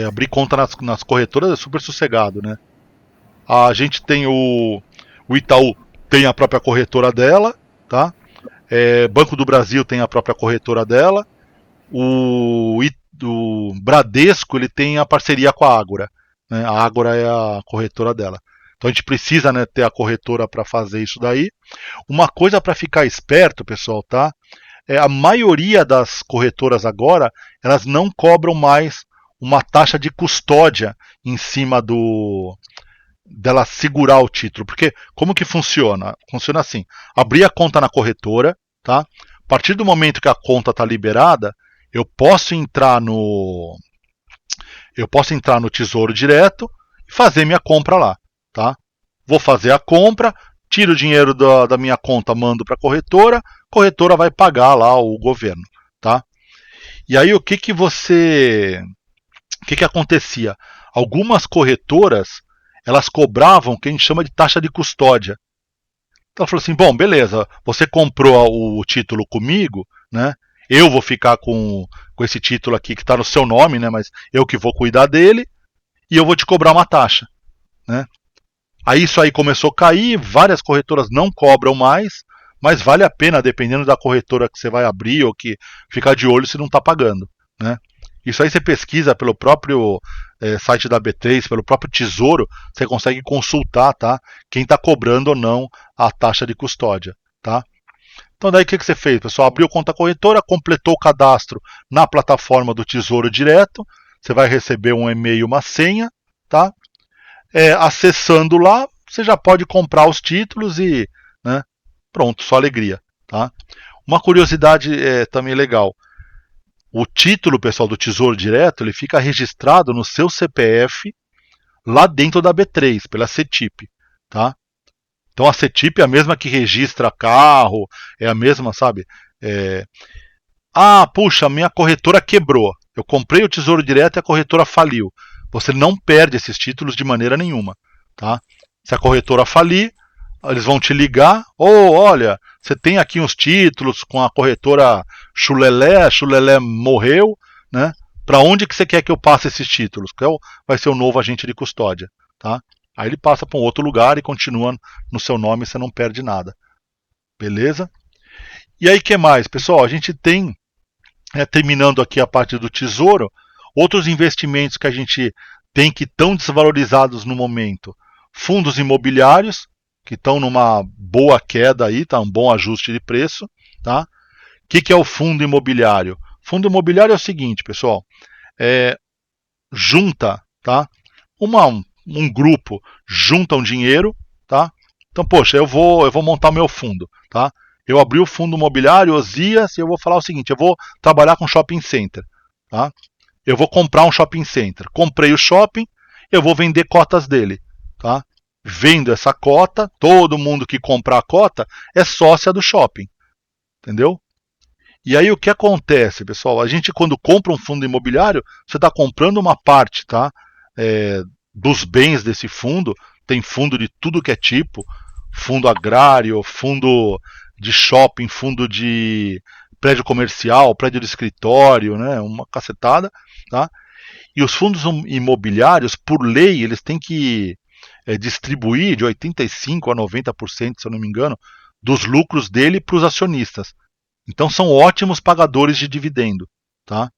abrir conta nas corretoras é super sossegado, né? A gente tem o Itaú tem a própria corretora dela, tá? Banco do Brasil tem a própria corretora dela. O Bradesco ele tem a parceria com a Ágora, né? A Ágora é a corretora dela. Então a gente precisa, né, ter a corretora para fazer isso daí. Uma coisa para ficar esperto, pessoal, tá? A maioria das corretoras agora, elas não cobram mais uma taxa de custódia em cima dela segurar o título. Porque como que funciona? Funciona assim, abrir a conta na corretora, tá? A partir do momento que a conta está liberada, eu posso entrar no Tesouro Direto e fazer minha compra lá, tá? Vou fazer a compra, tiro o dinheiro da minha conta, mando para a corretora vai pagar lá o governo, tá? E aí o que acontecia? Algumas corretoras, elas cobravam o que a gente chama de taxa de custódia. Então ela falou assim, bom, beleza, você comprou o título comigo, né? Eu vou ficar com esse título aqui que está no seu nome, né? Mas eu que vou cuidar dele e eu vou te cobrar uma taxa, né? Aí isso aí começou a cair, várias corretoras não cobram mais, mas vale a pena, dependendo da corretora que você vai abrir ou que ficar de olho se não está pagando, né? Isso aí você pesquisa pelo próprio site da B3, pelo próprio Tesouro, você consegue consultar, tá? Quem está cobrando ou não a taxa de custódia, tá? Então daí o que você fez, pessoal? Abriu conta corretora, completou o cadastro na plataforma do Tesouro Direto, você vai receber um e-mail, uma senha, tá? Acessando lá, você já pode comprar os títulos e, né, pronto, só alegria, tá? Uma curiosidade também legal. O título, pessoal, do Tesouro Direto, ele fica registrado no seu CPF lá dentro da B3, pela CETIP, tá? Então a CETIP é a mesma que registra carro, é a mesma, sabe? Puxa, minha corretora quebrou. Eu comprei o Tesouro Direto e a corretora faliu. Você não perde esses títulos de maneira nenhuma, tá? Se a corretora falir, eles vão te ligar, olha, você tem aqui uns títulos com a corretora Chulelé, a Chulelé morreu, né? Para onde que você quer que eu passe esses títulos? Qual vai ser o novo agente de custódia, tá? Aí ele passa para um outro lugar e continua no seu nome, você não perde nada. Beleza? E aí que mais, pessoal? A gente tem, terminando aqui a parte do Tesouro, outros investimentos que a gente tem que estão desvalorizados no momento. Fundos imobiliários, que estão numa boa queda aí, tá? Um bom ajuste de preço, tá? O que é o fundo imobiliário? Fundo imobiliário é o seguinte, pessoal, junta, tá? Um grupo junta um dinheiro, tá? Então, poxa, eu vou montar o meu fundo, tá? Eu abri o fundo imobiliário Osias e eu vou falar o seguinte, eu vou trabalhar com shopping center, tá? Eu vou comprar um shopping center. Comprei o shopping, eu vou vender cotas dele, tá? Vendo essa cota, todo mundo que comprar a cota é sócia do shopping, entendeu? E aí o que acontece, pessoal? A gente quando compra um fundo imobiliário, você está comprando uma parte, tá? Dos bens desse fundo, tem fundo de tudo que é tipo, fundo agrário, fundo de shopping, fundo de prédio comercial, prédio de escritório, né? Uma cacetada, tá? E os fundos imobiliários, por lei, eles têm que distribuir de 85% a 90%, se eu não me engano, dos lucros dele para os acionistas. Então são ótimos pagadores de dividendo, tá?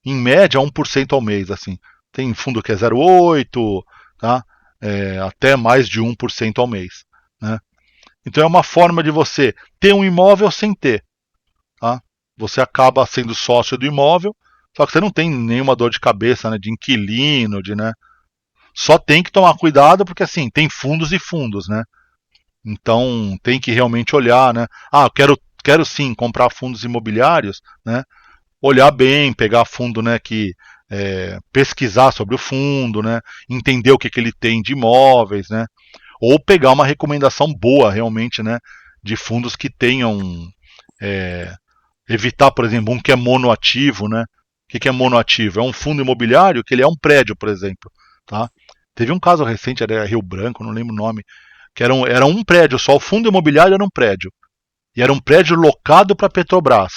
Em média 1% ao mês, assim. Tem fundo que é 0,8%, tá? Até mais de 1% ao mês, né? Então é uma forma de você ter um imóvel sem ter, tá? Você acaba sendo sócio do imóvel, só que você não tem nenhuma dor de cabeça, né, de inquilino, né? Só tem que tomar cuidado porque assim, tem fundos e fundos, né? Então tem que realmente olhar, né? Eu quero sim comprar fundos imobiliários, né? Olhar bem, pegar fundo, né, que pesquisar sobre o fundo, né? Entender o que ele tem de imóveis, né? Ou pegar uma recomendação boa realmente, né? De fundos que tenham evitar, por exemplo, um que é monoativo, né? O que é monoativo? É um fundo imobiliário que ele é um prédio, por exemplo, tá? Teve um caso recente, era Rio Branco, não lembro o nome, que era um prédio só, o fundo imobiliário era um prédio. E era um prédio locado para a Petrobras,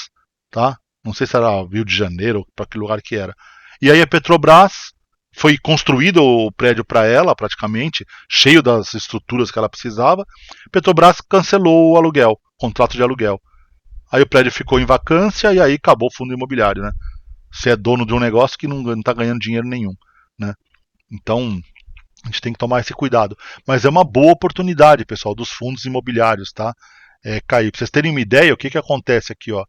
tá? Não sei se era Rio de Janeiro ou para que lugar que era. E aí a Petrobras foi construído o prédio para ela, praticamente, cheio das estruturas que ela precisava. A Petrobras cancelou o aluguel, contrato de aluguel. Aí o prédio ficou em vacância e aí acabou o fundo imobiliário, né? Você é dono de um negócio que não está ganhando dinheiro nenhum, né? Então a gente tem que tomar esse cuidado. Mas é uma boa oportunidade, pessoal, dos fundos imobiliários, tá? Cair. Para vocês terem uma ideia, o que acontece aqui, ó?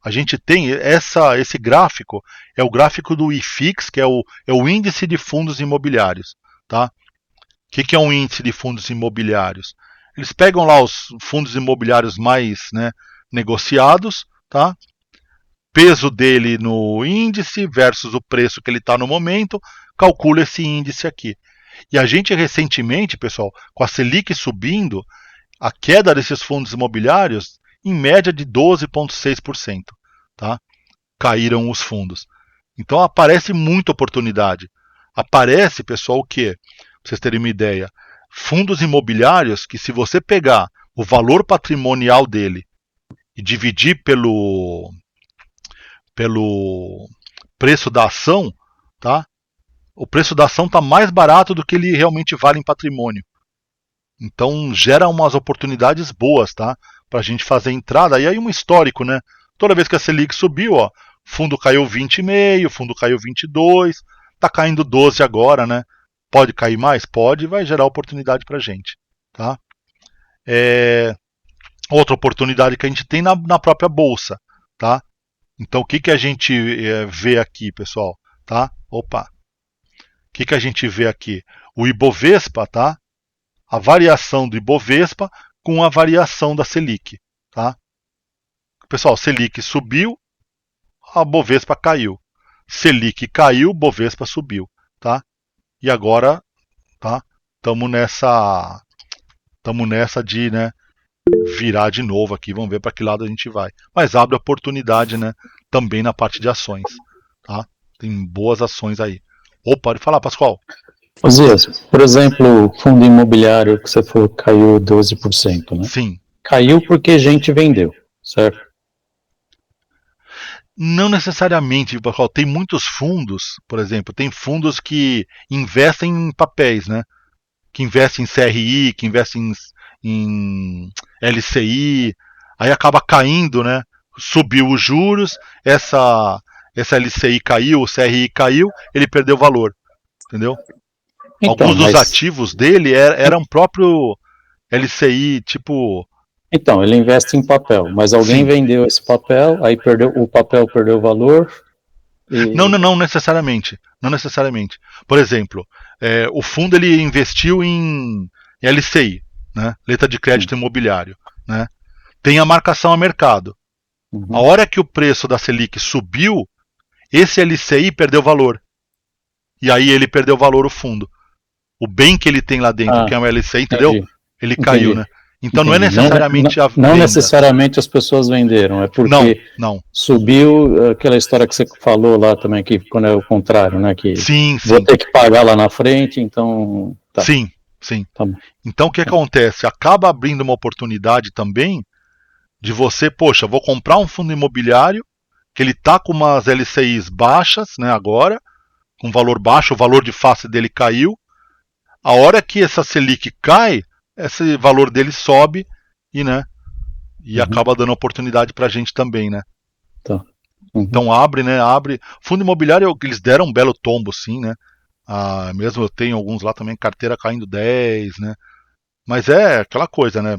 A gente tem esse gráfico, é o gráfico do IFIX, que é o índice de fundos imobiliários, tá? O que é um índice de fundos imobiliários? Eles pegam lá os fundos imobiliários mais, né, negociados, tá? Peso dele no índice versus o preço que ele está no momento, calcula esse índice aqui. E a gente recentemente, pessoal, com a Selic subindo, a queda desses fundos imobiliários, em média de 12,6%, tá? Caíram os fundos. Então aparece muita oportunidade. Aparece, pessoal, o quê? Para vocês terem uma ideia, fundos imobiliários que, se você pegar o valor patrimonial dele e dividir pelo preço da ação, tá? O preço da ação está mais barato do que ele realmente vale em patrimônio. Então gera umas oportunidades boas, tá? Para a gente fazer entrada. E aí um histórico, né? Toda vez que a Selic subiu, ó, Fundo caiu 20,5, fundo caiu 22, tá caindo 12 agora, né? Pode cair mais? Pode, vai gerar oportunidade pra gente, tá? Outra oportunidade que a gente tem na própria bolsa, tá? Então o que a gente vê aqui, pessoal, tá? Opa. O que a gente vê aqui? O Ibovespa, tá? A variação do Ibovespa com a variação da Selic, tá? Pessoal, Selic subiu, a Bovespa caiu. Selic caiu, Bovespa subiu, tá? E agora, tá? Estamos nessa de, né, virar de novo aqui, vamos ver para que lado a gente vai. Mas abre oportunidade, né, também na parte de ações, tá? Tem boas ações aí. Opa, pode falar, Pascoal. Osias, por exemplo, o fundo imobiliário que você falou caiu 12%, né? Sim. Caiu porque gente vendeu, certo? Não necessariamente, Pascoal. Tem muitos fundos, por exemplo, tem fundos que investem em papéis, né? Que investem em CRI, que investem em LCI, aí acaba caindo, né? Subiu os juros, essa LCI caiu, o CRI caiu, ele perdeu valor, entendeu? Então, alguns dos ativos dele eram próprio LCI, tipo... Então, ele investe em papel, mas alguém vendeu esse papel, aí o papel perdeu valor. E... Não necessariamente. Não necessariamente. Por exemplo, o fundo ele investiu em LCI, né? Letra de crédito imobiliário, né? Tem a marcação a mercado. Uhum. A hora que o preço da Selic subiu, esse LCI perdeu valor. E aí ele perdeu valor o fundo. O bem que ele tem lá dentro, que é um LCI, entendeu? Entendi. Ele caiu, né? Então Entendi. não é necessariamente a venda. Não necessariamente as pessoas venderam, é porque não. Subiu aquela história que você falou lá também, que quando é o contrário, né? Que sim. Vou ter que pagar lá na frente, então... Tá. Sim. Tá. Então o que acontece? Acaba abrindo uma oportunidade também de você, poxa, vou comprar um fundo imobiliário que ele tá com umas LCIs baixas, né, agora, com valor baixo, o valor de face dele caiu. A hora que essa Selic cai, esse valor dele sobe e, né, e acaba dando oportunidade pra gente também, né? Tá. Então abre. Fundo imobiliário, eles deram um belo tombo, sim, né? Mesmo eu tenho alguns lá também, carteira caindo 10, né? Mas é aquela coisa, né?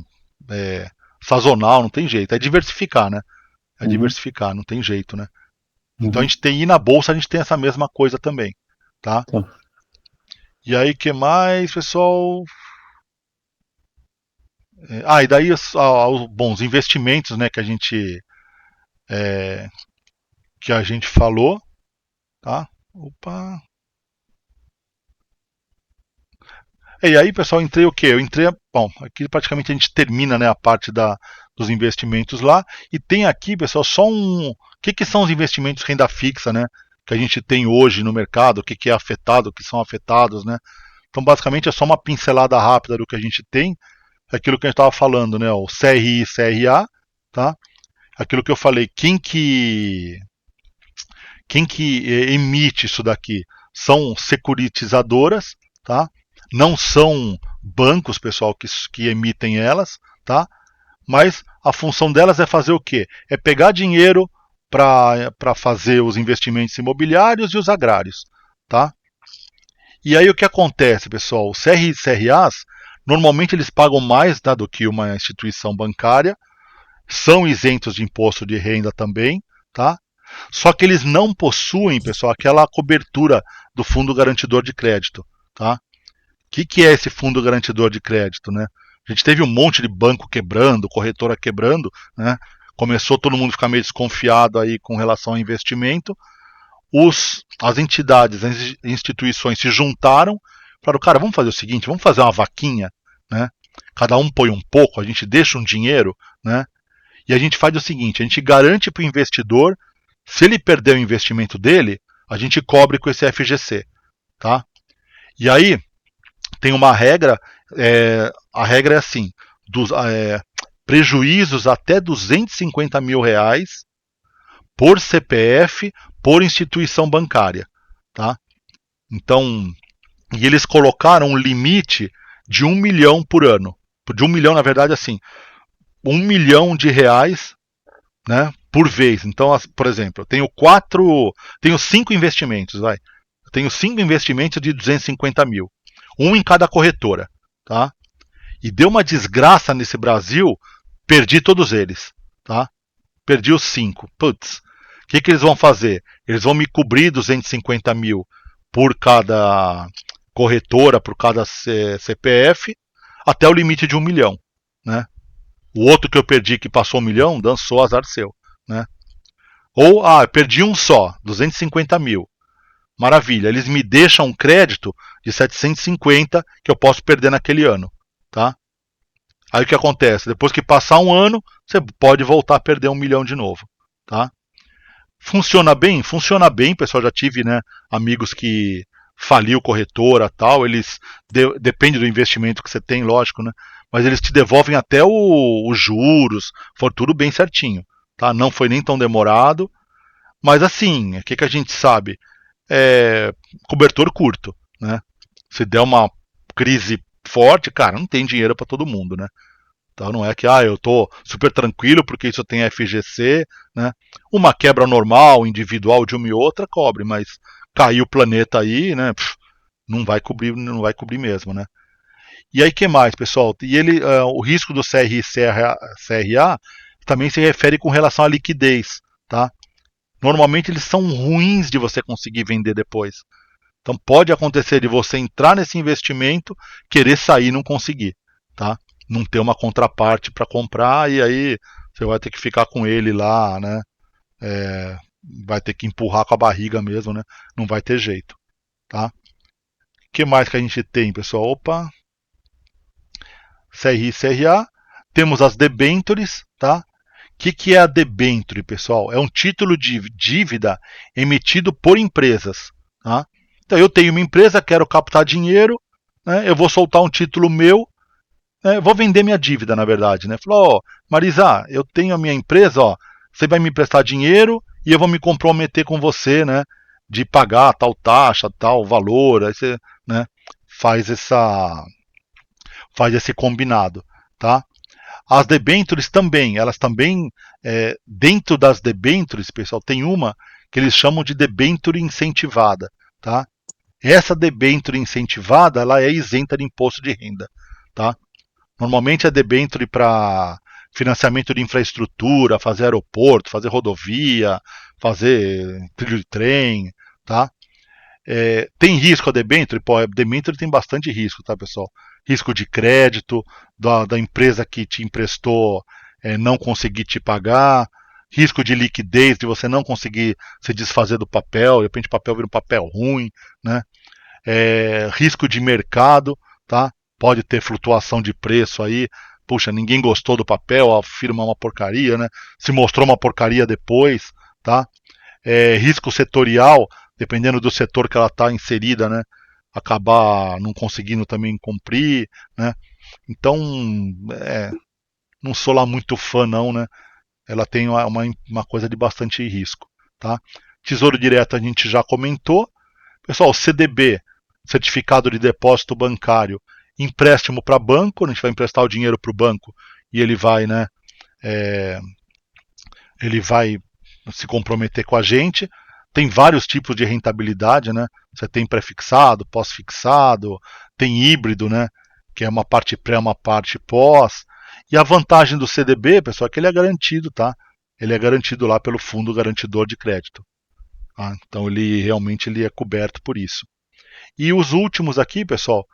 Sazonal, não tem jeito. É diversificar, né? Diversificar, não tem jeito, né? Então a gente tem, e na bolsa a gente tem essa mesma coisa também, tá? E aí, que mais, pessoal? E daí os bons investimentos, né, que a gente falou, tá? Opa. E aí, pessoal, entrei o quê? Bom, aqui praticamente a gente termina, né, a parte dos investimentos lá, e tem aqui, pessoal, só o que são os investimentos renda fixa, né, que a gente tem hoje no mercado, o que é afetado, o que são afetados, né? Então, basicamente, é só uma pincelada rápida do que a gente tem, aquilo que a gente estava falando, né, o CRI e CRA, tá? Aquilo que eu falei, quem que emite isso daqui são securitizadoras, tá? Não são bancos, pessoal, que emitem elas, tá? Mas a função delas é fazer o quê? É pegar dinheiro para fazer os investimentos imobiliários e os agrários, tá? E aí o que acontece, pessoal? Os CRI e CRAs, normalmente eles pagam mais, tá, do que uma instituição bancária, são isentos de imposto de renda também, tá? Só que eles não possuem, pessoal, aquela cobertura do Fundo Garantidor de Crédito, tá? O que é esse Fundo Garantidor de Crédito, né? A gente teve um monte de banco quebrando, corretora quebrando, né? Começou todo mundo a ficar meio desconfiado aí com relação ao investimento. As entidades, as instituições se juntaram, falaram, cara, vamos fazer o seguinte, vamos fazer uma vaquinha, né? Cada um põe um pouco, a gente deixa um dinheiro, né? E a gente faz o seguinte, a gente garante para o investidor, se ele perder o investimento dele, a gente cobre com esse FGC, tá? E aí, tem uma regra, a regra é assim, prejuízos até R$250 mil por CPF, por instituição bancária, tá? Então, e eles colocaram um limite de 1 milhão por ano. De 1 milhão, na verdade, assim, 1 milhão de reais, né, por vez. Então, por exemplo, eu tenho 5 investimentos, vai. Eu tenho 5 investimentos de 250 mil. Um em cada corretora, tá? E deu uma desgraça nesse Brasil, perdi todos eles, tá? Perdi os 5. Putz, o que eles vão fazer? Eles vão me cobrir 250 mil por cada corretora, por cada CPF, até o limite de 1 milhão, né? O outro que eu perdi, que passou 1 milhão, dançou, azar seu, né? Ou, perdi um só, 250 mil. Maravilha, eles me deixam um crédito de 750 que eu posso perder naquele ano, tá? Aí o que acontece? Depois que passar um ano, você pode voltar a perder 1 milhão de novo, tá? Funciona bem? Funciona bem, pessoal. Já tive, né, amigos que faliu corretora tal. Eles depende do investimento que você tem, lógico, né? Mas eles te devolvem até os juros, for tudo bem certinho, tá? Não foi nem tão demorado. Mas assim, o que a gente sabe? Cobertor curto, né? Se der uma crise forte, cara, não tem dinheiro para todo mundo, né? Então não é que eu tô super tranquilo porque isso tem FGC, né? Uma quebra normal, individual de uma e outra cobre, mas caiu o planeta aí, né? Não vai cobrir mesmo, né? E aí que mais, pessoal? E o risco do CRI e CRA também se refere com relação à liquidez, tá? Normalmente eles são ruins de você conseguir vender depois. Então pode acontecer de você entrar nesse investimento, querer sair e não conseguir, tá? Não ter uma contraparte para comprar e aí você vai ter que ficar com ele lá, né? Vai ter que empurrar com a barriga mesmo, né? Não vai ter jeito, tá? O que mais que a gente tem, pessoal? Opa! CRI e CRA. Temos as debentures, tá? O que é a debenture, pessoal? É um título de dívida emitido por empresas, tá? Então eu tenho uma empresa, quero captar dinheiro, né? Eu vou soltar um título meu, vou vender minha dívida, na verdade, né? Falou, Marisa, eu tenho a minha empresa, você vai me emprestar dinheiro e eu vou me comprometer com você, né? De pagar tal taxa, tal valor, aí você, né? Faz esse combinado, tá? As debentures também, elas também, dentro das debentures, pessoal, tem uma que eles chamam de debenture incentivada, tá? Essa debenture incentivada, ela é isenta de imposto de renda, tá? Normalmente é debenture para financiamento de infraestrutura, fazer aeroporto, fazer rodovia, fazer trilho de trem, tá? Tem risco a debenture? Pô, a debenture tem bastante risco, tá, pessoal? Risco de crédito, da empresa que te emprestou não conseguir te pagar, risco de liquidez, de você não conseguir se desfazer do papel, de repente o papel vira um papel ruim, né? Risco de mercado, tá? Pode ter flutuação de preço aí. Puxa, ninguém gostou do papel, a firma é uma porcaria, né? Se mostrou uma porcaria depois, tá? Risco setorial, dependendo do setor que ela está inserida, né? Acabar não conseguindo também cumprir, né? Então, não sou lá muito fã não, né? Ela tem uma coisa de bastante risco, tá? Tesouro Direto a gente já comentou. Pessoal, CDB, Certificado de Depósito Bancário, empréstimo para banco, a gente vai emprestar o dinheiro para o banco e ele vai, né? Ele vai se comprometer com a gente. Tem vários tipos de rentabilidade, né? Você tem pré-fixado, pós-fixado, tem híbrido, né? Que é uma parte pré, uma parte pós. E a vantagem do CDB, pessoal, é que ele é garantido, tá? Ele é garantido lá pelo Fundo Garantidor de Crédito. Tá? Então ele realmente é coberto por isso. E os últimos aqui, pessoal,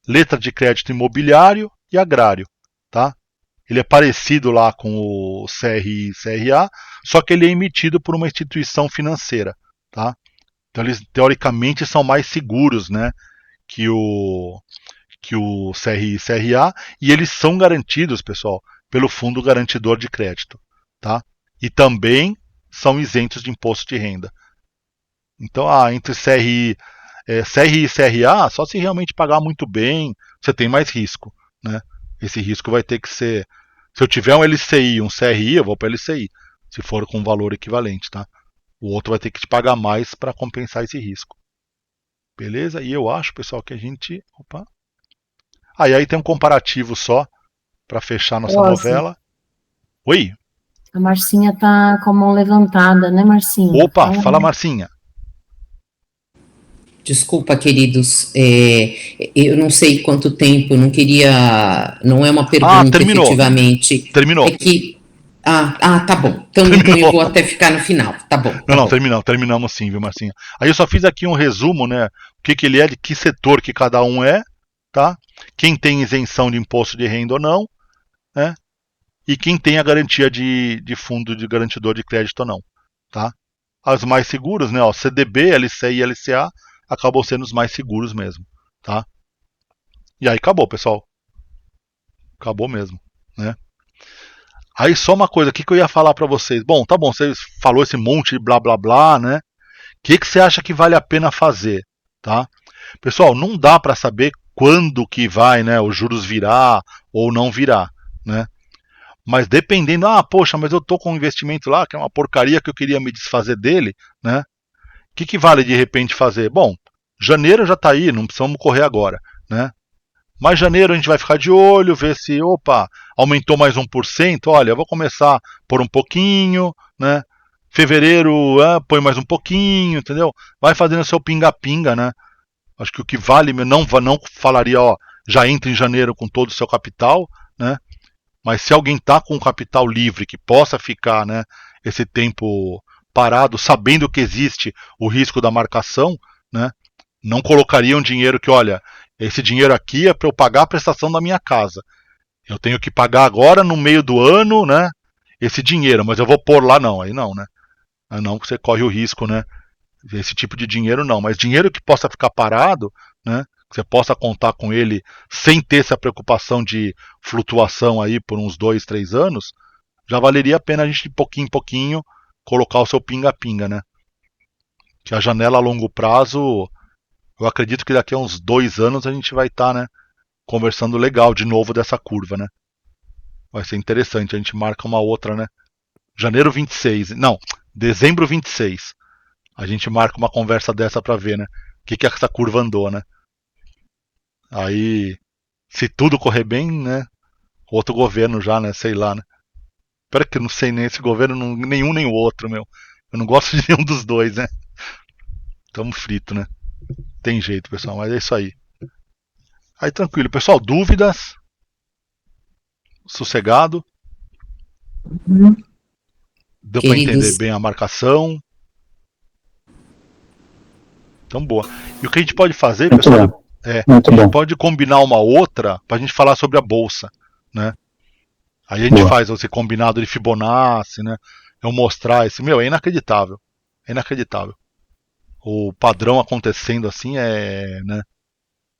letra de crédito imobiliário e agrário, tá? Ele é parecido lá com o CRI e CRA, só que ele é emitido por uma instituição financeira, tá? Então eles teoricamente são mais seguros, né, que o CRI e CRA, e eles são garantidos, pessoal, pelo Fundo Garantidor de Crédito, tá? E também são isentos de imposto de renda. Então, entre CRI e CRA, só se realmente pagar muito bem, você tem mais risco, né? Esse risco vai ter que ser... Se eu tiver um LCI e um CRI, eu vou para LCI, se for com valor equivalente, tá? O outro vai ter que te pagar mais para compensar esse risco. Beleza? E eu acho, pessoal, que a gente... Opa! E aí tem um comparativo só, para fechar nossa novela. Oi? A Marcinha tá com a mão levantada, né, Marcinha? Opa, fala Marcinha. Desculpa, queridos, eu não sei quanto tempo, não queria, não é uma pergunta terminou. efetivamente. Terminou. É que, tá bom, então eu vou até ficar no final, tá bom. Não, terminamos sim, viu, Marcinha? Aí eu só fiz aqui um resumo, né, o que ele é, de que setor que cada um é, tá? Quem tem isenção de imposto de renda ou não, né? E quem tem a garantia de fundo de garantidor de crédito ou não, tá? As mais seguros, né, ó, CDB, LCI e LCA, acabam sendo os mais seguros mesmo, tá? E aí acabou, pessoal. Acabou mesmo, né? Aí só uma coisa aqui que eu ia falar para vocês. Bom, tá bom, você falou esse monte de blá blá blá, né? O que você acha que vale a pena fazer, tá? Pessoal, não dá para saber quando que vai, né, os juros virar ou não virar, né? Mas dependendo, poxa, mas eu tô com um investimento lá que é uma porcaria que eu queria me desfazer dele, né? O que vale de repente fazer? Bom, janeiro já tá aí, não precisamos correr agora, né? Mas janeiro a gente vai ficar de olho, ver se, opa, aumentou mais 1%, olha, eu vou começar por um pouquinho, né? Fevereiro, põe mais um pouquinho, entendeu? Vai fazendo seu pinga-pinga, né? Acho que o que vale, não falaria, ó, já entra em janeiro com todo o seu capital, né? Mas se alguém tá com um capital livre que possa ficar, né, esse tempo parado, sabendo que existe o risco da marcação, né? Não colocaria um dinheiro que, olha, esse dinheiro aqui é para eu pagar a prestação da minha casa. Eu tenho que pagar agora no meio do ano, né? Esse dinheiro, mas eu vou pôr lá não, aí não, né? Aí não, que você corre o risco, né? Esse tipo de dinheiro não, mas dinheiro que possa ficar parado, né? Que você possa contar com ele sem ter essa preocupação de flutuação aí por uns 2, 3 anos, já valeria a pena a gente de pouquinho em pouquinho colocar o seu pinga-pinga, né? Que a janela a longo prazo, eu acredito que daqui a uns 2 anos a gente vai estar, né, conversando legal de novo dessa curva, né? Vai ser interessante, a gente marca uma outra, né? Janeiro 26, não, dezembro 26. A gente marca uma conversa dessa pra ver, né? O que essa curva andou, né? Aí, se tudo correr bem, né? Outro governo já, né? Sei lá, né? Espera que eu não sei nem esse governo, nenhum nem o outro, meu. Eu não gosto de nenhum dos dois, né? Tamo frito, né? Tem jeito, pessoal, mas é isso aí. Aí tranquilo, pessoal, dúvidas? Sossegado? Deu para entender bem a marcação? Então boa. E o que a gente pode fazer, Muito pessoal, bom. Muito a gente bom. pode combinar uma outra para a gente falar sobre a bolsa, né? Aí a gente Boa. faz esse combinado de Fibonacci, né? Eu mostrar esse, meu, é inacreditável. É inacreditável. O padrão acontecendo assim né?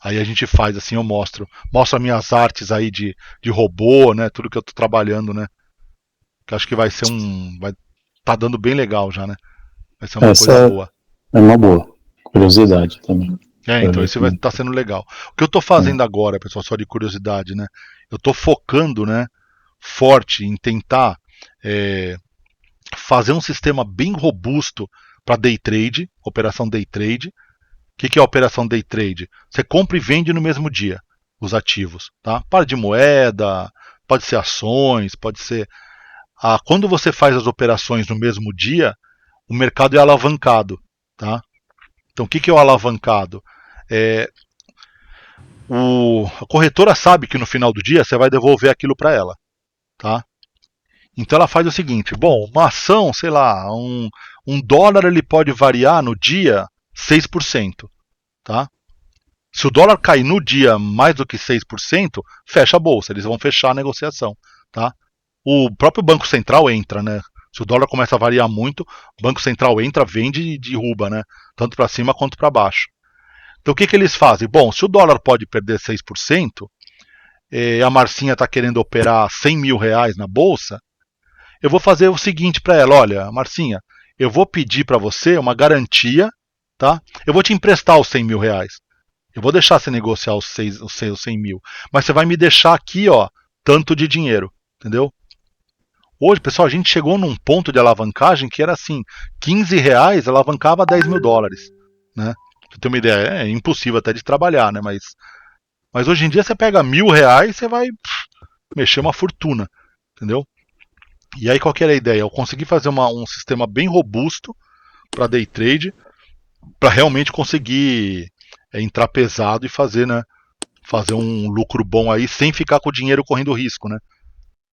Aí a gente faz assim, eu mostro minhas artes aí de robô, né? Tudo que eu tô trabalhando, né? Que acho que vai ser tá dando bem legal já, né? Vai ser uma coisa boa. É uma boa. Curiosidade também. Então isso vai estar sendo legal. O que eu tô fazendo agora, pessoal, só de curiosidade, né? Eu tô focando, né? Forte em tentar fazer um sistema bem robusto para day trade, operação day trade. O que é a operação day trade? Você compra e vende no mesmo dia os ativos, tá? Par de moeda, pode ser ações, pode ser. Quando você faz as operações no mesmo dia, o mercado é alavancado, tá? Então o que é o alavancado? A corretora sabe que no final do dia você vai devolver aquilo para ela, tá? Então ela faz o seguinte: bom, uma ação, sei lá, um dólar ele pode variar no dia 6%, tá? Se o dólar cair no dia mais do que 6%, fecha a bolsa, eles vão fechar a negociação, tá? O próprio Banco Central entra, né? Se o dólar começa a variar muito, o Banco Central entra, vende e derruba, né? Tanto para cima quanto para baixo. Então o que eles fazem? Bom, se o dólar pode perder 6%, a Marcinha está querendo operar 100 mil reais na bolsa, eu vou fazer o seguinte para ela: olha, Marcinha, eu vou pedir para você uma garantia, tá? Eu vou te emprestar os 100 mil reais. Eu vou deixar você negociar os 100 mil, mas você vai me deixar aqui, ó, tanto de dinheiro, entendeu? Hoje, pessoal, a gente chegou num ponto de alavancagem que era assim, 15 reais alavancava 10 mil dólares, né? Pra você ter uma ideia, é impossível até de trabalhar, né? Mas hoje em dia você pega 1.000 reais, você vai mexer uma fortuna, entendeu? E aí qual que era a ideia? Eu consegui fazer um sistema bem robusto para day trade, para realmente conseguir entrar pesado e fazer, né? Fazer um lucro bom aí sem ficar com o dinheiro correndo risco, né?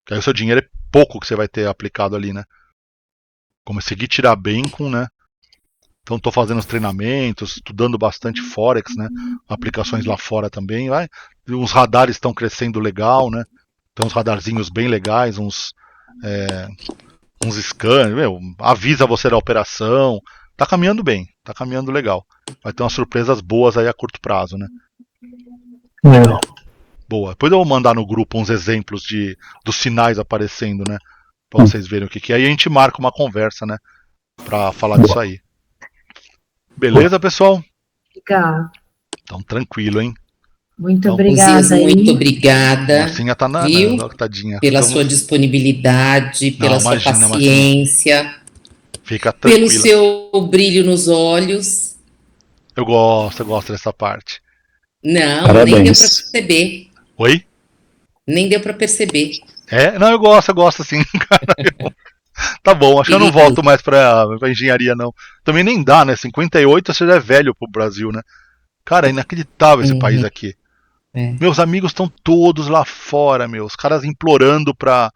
Que aí o seu dinheiro é pouco que você vai ter aplicado ali, né? Consegui tirar bem com, né? Então estou fazendo os treinamentos, estudando bastante Forex, né? Aplicações lá fora também. Vai. Os radares estão crescendo legal, né? Tem uns radarzinhos bem legais, uns scanners, meu, avisa você da operação. Tá caminhando bem, tá caminhando legal. Vai ter umas surpresas boas aí a curto prazo, né? Legal. Boa. Depois eu vou mandar no grupo uns exemplos dos sinais aparecendo, né? Pra vocês verem o que é. Aí a gente marca uma conversa, né? Pra falar disso aí. Beleza, pessoal? Legal. Então, tranquilo, hein? Muito Então, obrigada Osias, muito aí. obrigada, Marcinha tá viu? tadinha. Pela sua disponibilidade, Não, pela sua imagina, Marcinha. paciência, Fica pelo tranquila. seu brilho nos olhos. Eu gosto dessa parte. Não, nem deu para Parabéns. perceber. Oi? Nem deu para perceber, Não, eu gosto sim, cara. Tá bom, acho que eu não querido. volto mais pra engenharia, não. Também nem dá, né? 58 você já é velho pro Brasil, né? Cara, é inacreditável esse país aqui. É. Meus amigos estão todos lá fora, meu. Os caras implorando pra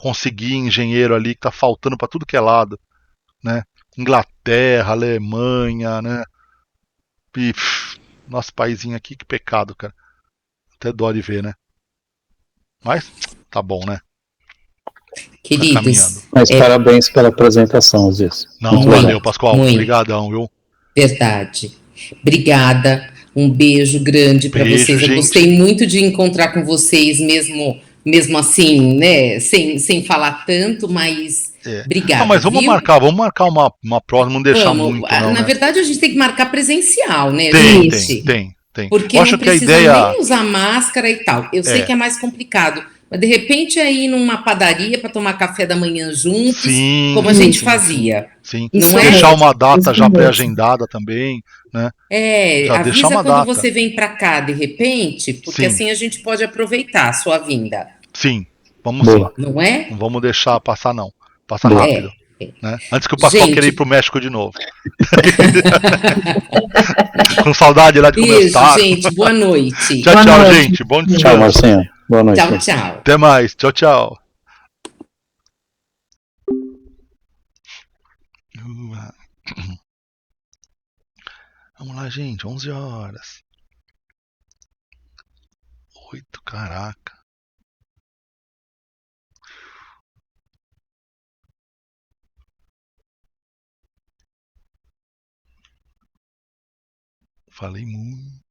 conseguir engenheiro ali, que tá faltando pra tudo que é lado, né? Inglaterra, Alemanha, né? E, nosso paizinho aqui, que pecado, cara. Até dó de ver, né? Mas, tá bom, né? Tá caminhando. Queridos, Mas parabéns pela apresentação, Osias. Não, Muito legal. valeu, Pascoal. muito, Obrigadão, viu? verdade. Obrigada. Um beijo grande para Beijo, vocês. Eu gente. gostei muito de encontrar com vocês, mesmo assim, né? Sem falar tanto, mas Não, obrigada, mas viu? vamos marcar uma próxima, não deixar Vamos. muito, não, Na né? verdade, a gente tem que marcar presencial, né, Tem, Isso. tem, gente? tem, tem. Porque Eu não acho que a precisa ideia nem usar máscara e tal. Eu sei é. que é mais complicado, mas de repente aí numa padaria para tomar café da manhã juntos, Sim, como a sim, gente sim, sim. fazia, Sim. Isso não é? Deixar mesmo. uma data Isso já mesmo. pré-agendada também, né? Já deixar Avisa uma quando data. você vem para cá de repente, porque Sim, assim a gente pode aproveitar a sua vinda, sim. Vamos sim. Boa, não Não é? vamos deixar passar, não. Passa boa. rápido. É. É. Né? Antes que o Pascoal queira ir Gente, pro México de novo. Com saudade lá de comer os beijo, tacos. gente. Boa noite. Tchau, Boa tchau, noite. gente. Bom Tchau, descanso. Marcinha. Boa noite. Tchau, tchau. Até mais. Tchau, tchau. Vamos lá, gente. 11 horas. 8, caraca. Falei muito.